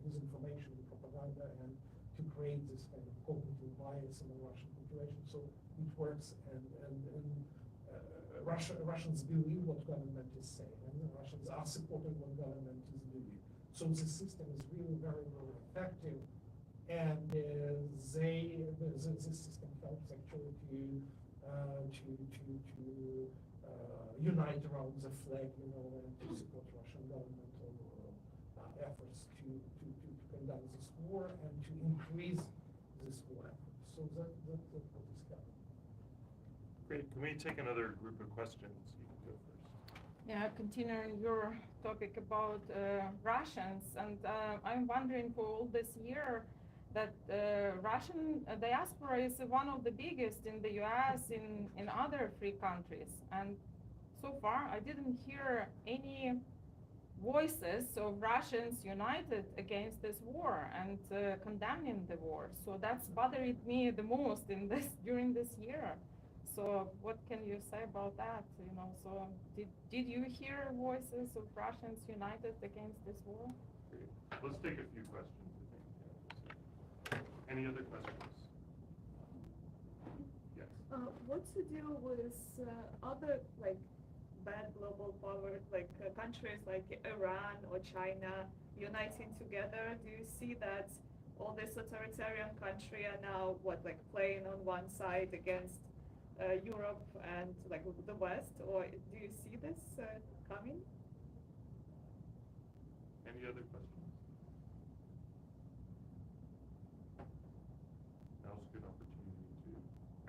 this information and propaganda, and to create this kind of cognitive bias in the Russian population. So it works, and Russians believe what government is saying, and the Russians are supporting what government is doing. So the system is really very, very effective, and this system helps actually to unite around the flag, and to support Russian government efforts to conduct this war and to increase this war effort. So that's what is happening. Great. Can we take another group of questions? You can go first. Yeah, continuing your topic about Russians, and I'm wondering, for all this year that Russian diaspora is one of the biggest in the US, in other free countries, and so far I didn't hear any voices of Russians united against this war and condemning the war. So that's bothered me the most during this year. So what can you say about that? So did you hear voices of Russians united against this war? Great. Let's take a few questions, I think. Any other questions? Yes. What's the deal with other bad global power, like countries like Iran or China uniting together? Do you see that all these authoritarian countries are now like playing on one side against Europe and like the West, or do you see this coming? Any other questions? Now's a good opportunity to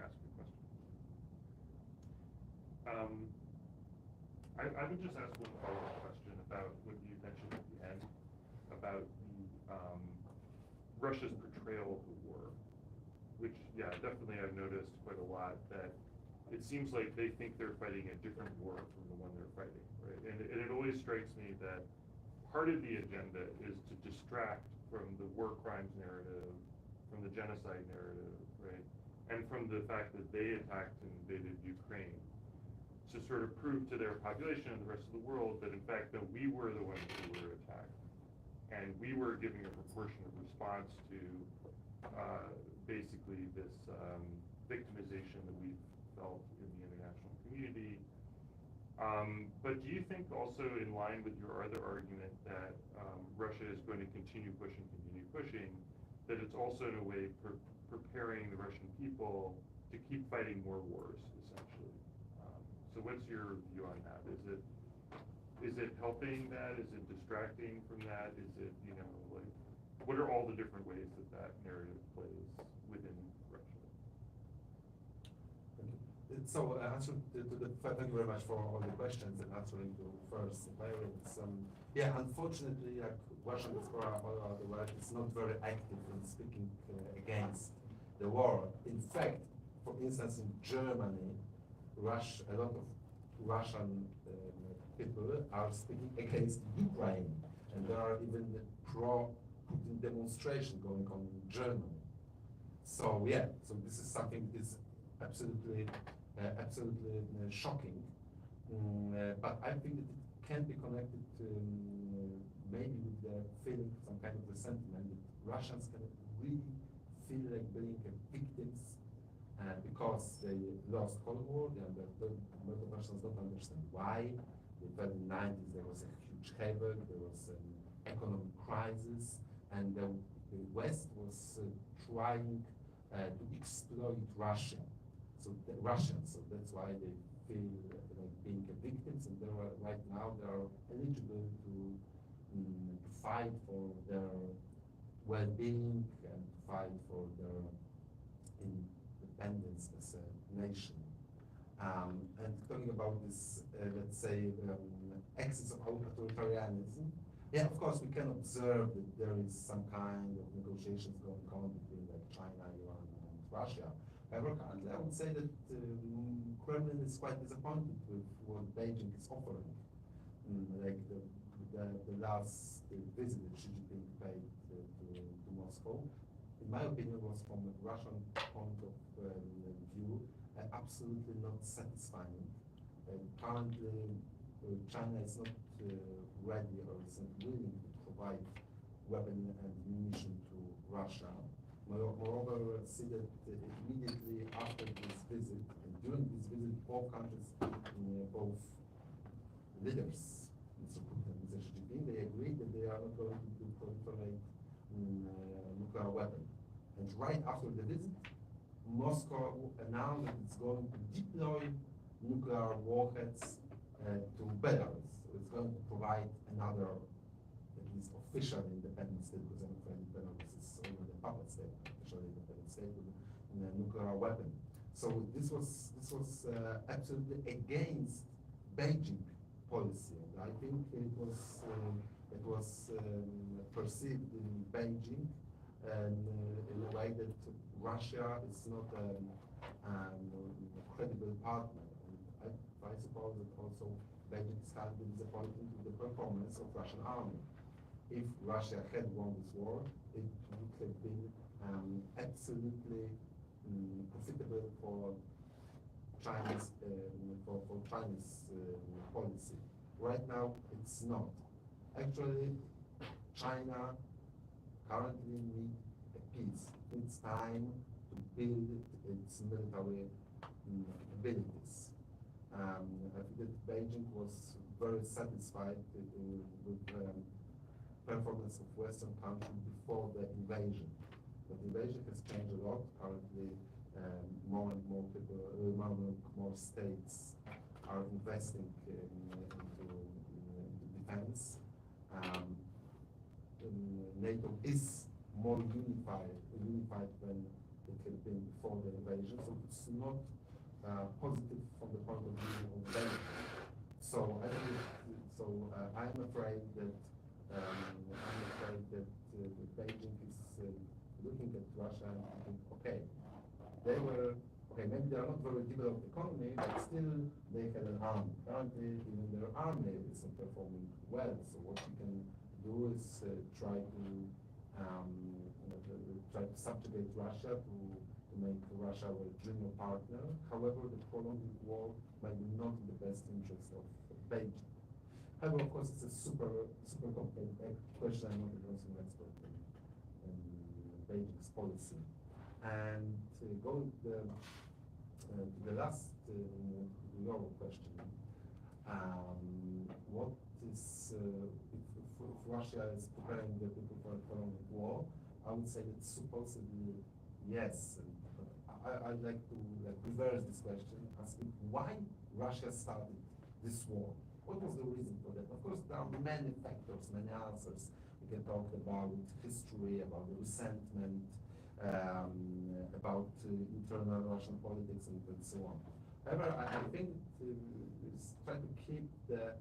ask a question. I would just ask one follow-up question about what you mentioned at the end about the Russia's portrayal of the war, which, yeah, definitely I've noticed quite a lot that it seems like they think they're fighting a different war from the one they're fighting, right? And it always strikes me that part of the agenda is to distract from the war crimes narrative, from the genocide narrative, right? And from the fact that they attacked and invaded Ukraine, to sort of prove to their population and the rest of the world that in fact that we were the ones who were attacked. And we were giving a proportionate response to basically this victimization that we felt in the international community. But do you think also in line with your other argument that Russia is going to continue pushing, that it's also in a way preparing the Russian people to keep fighting more wars, essentially? So what's your view on that? Is it helping that? Is it distracting from that? Is it, like, what are all the different ways that narrative plays within Russia? Thank you. So thank you very much for all the questions and answering to first parents. Yeah, unfortunately, like Russian diaspora all over the world is not very active in speaking against the war. In fact, for instance, in Germany, a lot of Russian people are speaking against Ukraine, and there are even pro-Putin demonstration going on in Germany. So yeah, so this is something that is absolutely shocking. But I think that it can be connected to maybe with the feeling, some kind of the sentiment that Russians can really feel like being victims. Because they lost Cold War, a lot of Russians don't understand why. In the 90s there was a huge havoc, there was an economic crisis, and the West was trying to exploit Russia, so Russians. So that's why they feel like being victims, and right now they are eligible to fight for their well-being and to fight for their independence as a nation. And talking about this, let's say, excess of authoritarianism, yeah, of course, we can observe that there is some kind of negotiations going on between like China, Iran, and Russia. However, currently, I would say that Kremlin is quite disappointed with what Beijing is offering. Like the last visit that Xi Jinping paid to Moscow, in my opinion, was from a Russian point of view, absolutely not satisfying. Currently, China is not ready or is not willing to provide weapon and munition to Russia. Moreover, see that immediately after this visit, and during this visit, both countries, both leaders, Mr. Putin and Mr. Xi Jinping, they agreed that they are not going to proliferate nuclear weapon. And right after the visit, Moscow announced that it's going to deploy nuclear warheads to Belarus. So it's going to provide another, at least official independent state, because I'm afraid Belarus is already a puppet state, official independent state with a nuclear weapon. So this was absolutely against Beijing policy. And I think it was perceived in Beijing in a way that Russia is not a credible partner. And I suppose that also Beijing is kind of disappointed with the performance of Russian army. If Russia had won this war, it would have been absolutely profitable for Chinese policy. Right now, it's not. Actually, China currently needs a peace. It's time to build its military abilities. I think that Beijing was very satisfied with performance of Western countries before the invasion. But the invasion has changed a lot. Currently, more and more people, more states are investing into defense. NATO is more unified than it had been before the invasion, so it's not positive from the point of view of Beijing. So I'm afraid that Beijing is looking at Russia and thinking, okay, maybe they are not very developed economy, but still they had an army. Currently, even their army is not performing well. So what you can do is try to subjugate Russia to make Russia a junior partner. However, the prolonged war might be not in the best interest of Beijing. However, of course, it's a super complicated question. I'm not a consumer expert in Beijing's policy. And going to the last your question, what is if Russia is preparing the people for a prolonged war? I would say that supposedly yes. I'd like to reverse this question, asking why Russia started this war. What was the reason for that? Of course, there are many factors, many answers. We can talk about history, about the resentment, about internal Russian politics, and so on. However, I think it's try to keep the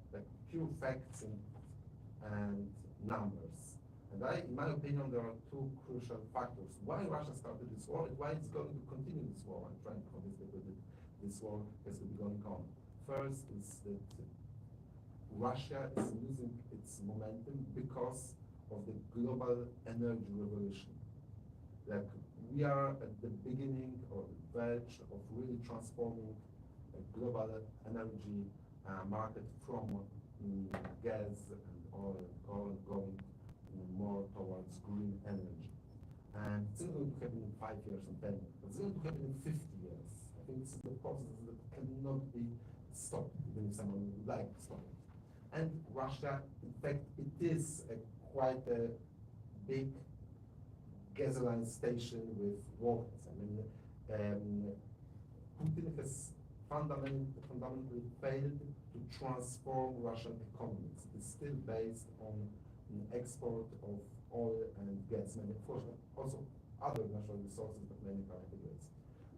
pure facts and numbers. And in my opinion, there are two crucial factors. Why Russia started this war and why it's going to continue this war. I'm trying to convince people that this war has to be going on. First is that Russia is losing its momentum because of the global energy revolution. Like we are at the beginning or the verge of really transforming a global energy market from gas and oil going more towards green energy. And it's not going to happen in 5 years and 10 years, but it's going to happen in 50 years. I think this is the process that cannot be stopped, even if someone would like to stop it. And Russia, in fact, it is quite a big gasoline station with workers. I mean, Putin has fundamentally failed to transform Russian economies. It's still based on export of oil and gas, and of course also other natural resources, but mainly carbohydrates.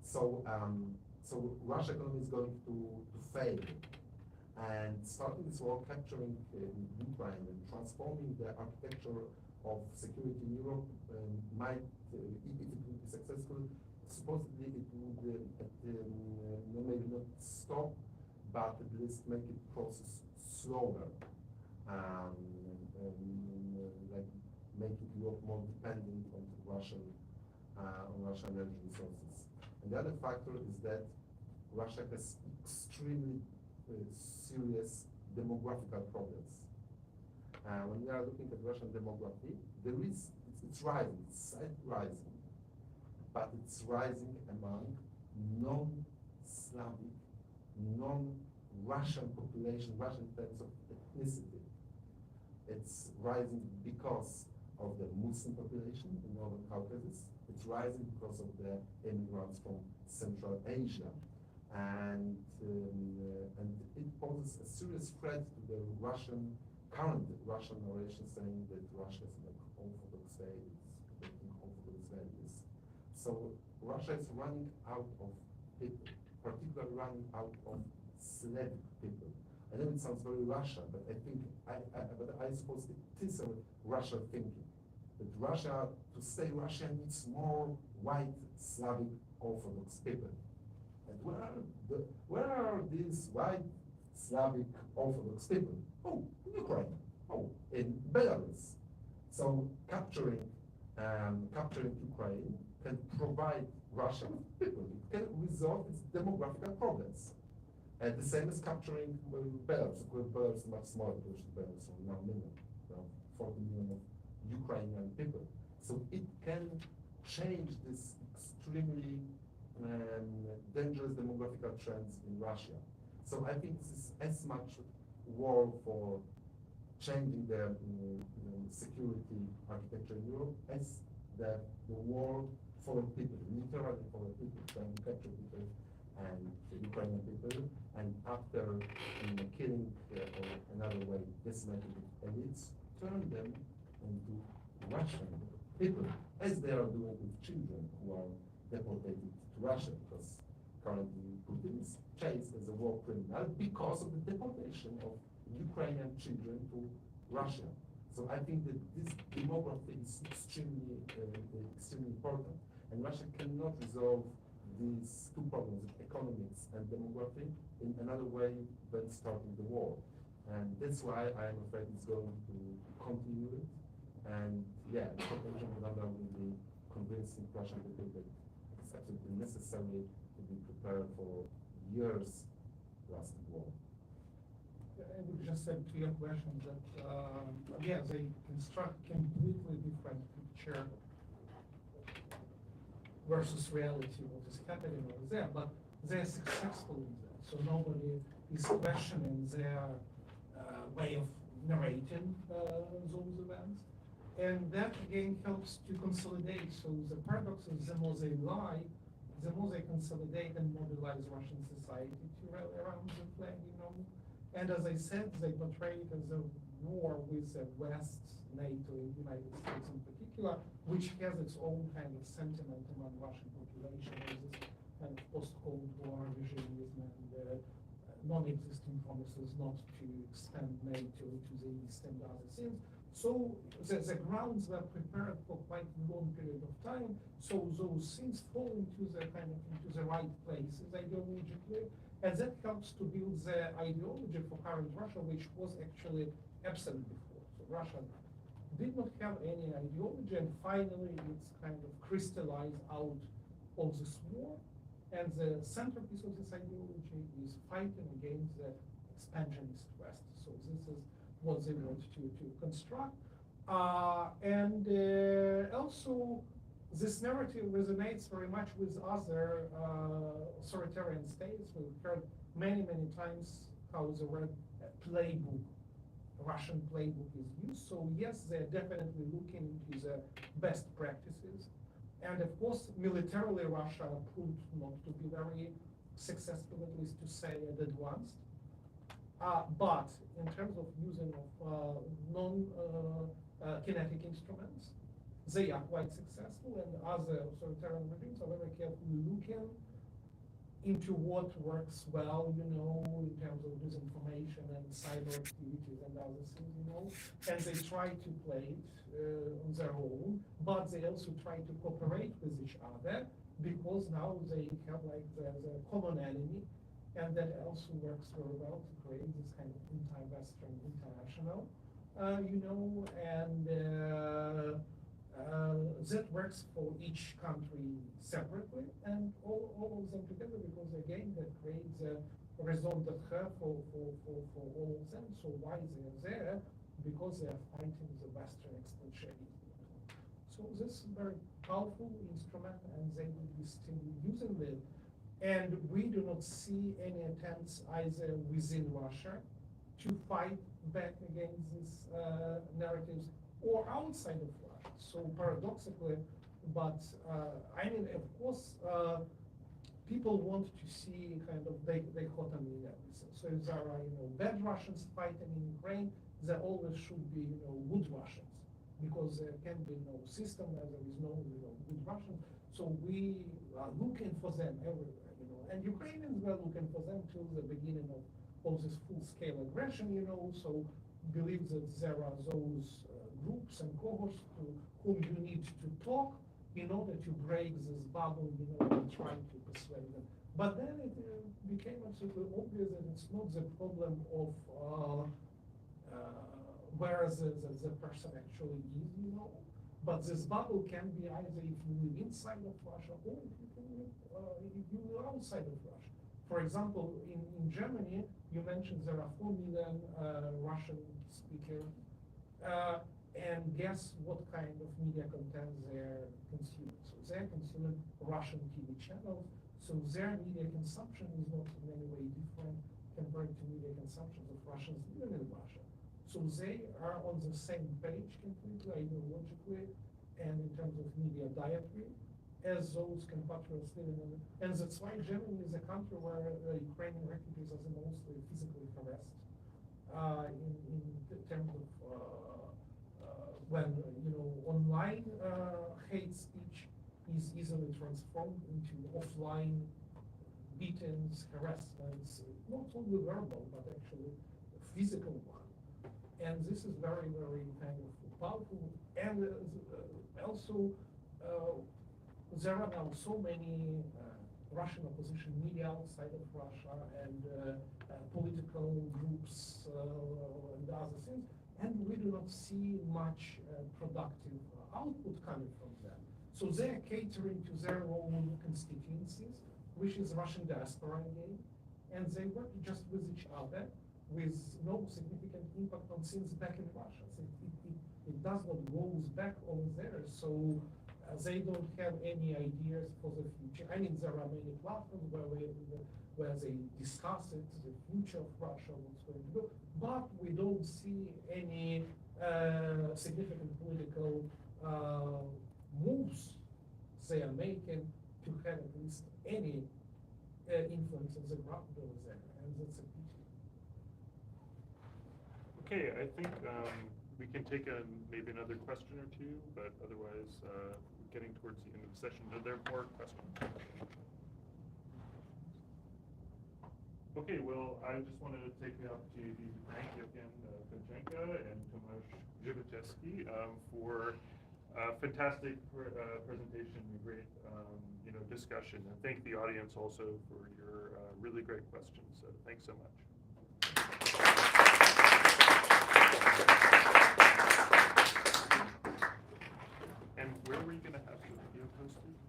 So Russian economy is going to fail, and starting this war, capturing Ukraine and transforming the architecture of security in Europe might, if it would be successful, supposedly it would maybe not stop, but at least make it process slower. Like making Europe more dependent on Russian energy resources. And the other factor is that Russia has extremely serious demographical problems. When we are looking at Russian demography, it's rising, it's rising, but it's rising among non-Slavic, non-Russian population, Russian in terms of ethnicity. It's rising because of the Muslim population in Northern Caucasus. It's rising because of the immigrants from Central Asia. And it poses a serious threat to the current Russian narration saying that Russia is like Orthodox state, it's protecting Orthodox values. So Russia is running out of people, particularly running out of Slavic people. I know it sounds very Russian, but I think, I suppose it is a Russian thinking. That Russia, to stay Russian, needs more white Slavic Orthodox people. And where are these white Slavic Orthodox people? Oh, in Ukraine. Oh, in Belarus. So capturing Ukraine can provide Russia with people. It can resolve its demographical problems. And the same as capturing Belarus. Belarus is much smaller than Belarus, so now 40 million of Ukrainian people. So it can change this extremely dangerous demographical trends in Russia. So I think this is as much war for changing the security architecture in Europe as the war for the people, literally for the people, trying to capture people and the Ukrainian people, and after killing or another way decimating the elites, turn them into Russian people, as they are doing with children who are deported to Russia, because currently Putin is chased as a war criminal because of the deportation of Ukrainian children to Russia. So I think that this demography is extremely important, and Russia cannot resolve these two problems, economics and demography, in another way than starting the war. And that's why I am afraid it's going to continue. And yeah, the conclusion of November will be convincing Russian people that it's absolutely necessary to be prepared for years lasting war. I would just say to your question that, again, they construct completely different picture versus reality, what is happening over there, but they're successful in that. So nobody is questioning their way of narrating those events. And that again helps to consolidate. So the paradox is the more they lie, the more they consolidate and mobilize Russian society to rally around the flag, you know. And as I said, they portray it as a war with the West, NATO, and the United States in particular, which has its own kind of sentiment among Russian population, as this kind of post-Cold War regimeism and non-existing promises not to expand NATO to the East and other things. So the grounds were prepared for quite a long period of time. So those things fall into the right places ideologically, and that helps to build the ideology for current Russia, which was actually absent before. So Russia did not have any ideology, and finally it's kind of crystallized out of this war. And the centerpiece of this ideology is fighting against the expansionist West. So this is what they want to construct. Also, this narrative resonates very much with other authoritarian states. We've heard many, many times how the word playbook, Russian playbook is used. So yes, they're definitely looking into the best practices. And of course, militarily, Russia proved not to be very successful, at least to say advanced. But in terms of using of non-kinetic instruments, they are quite successful, and other authoritarian regimes are very carefully looking into what works well, you know, in terms of disinformation and cyber activities and other things, you know, and they try to play it on their own, but they also try to cooperate with each other, because now they have like the common enemy, and that also works very well to create this kind of anti-Western international, you know, and that works for each country separately and all of them together, because again that creates a raison d'être for all of them. So why they are there? Because they are fighting the Western expansionism. So this is a very powerful instrument, and they will be still using it. And we do not see any attempts either within Russia to fight back against these narratives or outside of Russia. So paradoxically, but I mean, of course, people want to see kind of dichotomy in everything. So if there are, you know, bad Russians fighting in Ukraine, there always should be, you know, good Russians, because there can be no system where there is no, you know, good Russians. So we are looking for them everywhere, you know, and Ukrainians were looking for them till the beginning of this full-scale aggression, you know. So believe that there are those groups and cohorts to whom you need to talk in order to break this bubble, you know, and try to persuade them. But then it became absolutely obvious that it's not the problem of where the person actually is, you know, but this bubble can be either if you live inside of Russia or if you live outside of Russia. For example, in Germany, you mentioned there are 4 million Russian speakers. And guess what kind of media content they're consuming. So they're consuming Russian TV channels. So their media consumption is not in any way different compared to media consumptions of Russians living in Russia. So they are on the same page completely ideologically and in terms of media dietary as those compatriots living in, and that's why Germany is a country where Ukrainian refugees are the most physically harassed in terms of when online hate speech is easily transformed into offline beatings, harassments, not only verbal but actually physical one. And this is very, very kind of powerful. And also, there are now so many Russian opposition media outside of Russia and political groups and other things, and we do not see much productive output coming from them. So they are catering to their own constituencies, which is Russian diaspora again, and they work just with each other with no significant impact on things back in Russia. So it does not goes back over there, so they don't have any ideas for the future. I mean, there are many platforms where they discuss it, the future of Russia, what's going to do, but we don't see any significant political moves they are making to have at least any influence on the ground over there, and that's a pity. Okay, I think we can take maybe another question or two, but otherwise, we're getting towards the end of the session. Are there more questions? Okay, well, I just wanted to take the opportunity to thank Yevgen Panchenko and Tomasz Zhivotevsky for a fantastic presentation and great discussion. And thank the audience also for your really great questions. So thanks so much. And where were you going to have the video posted?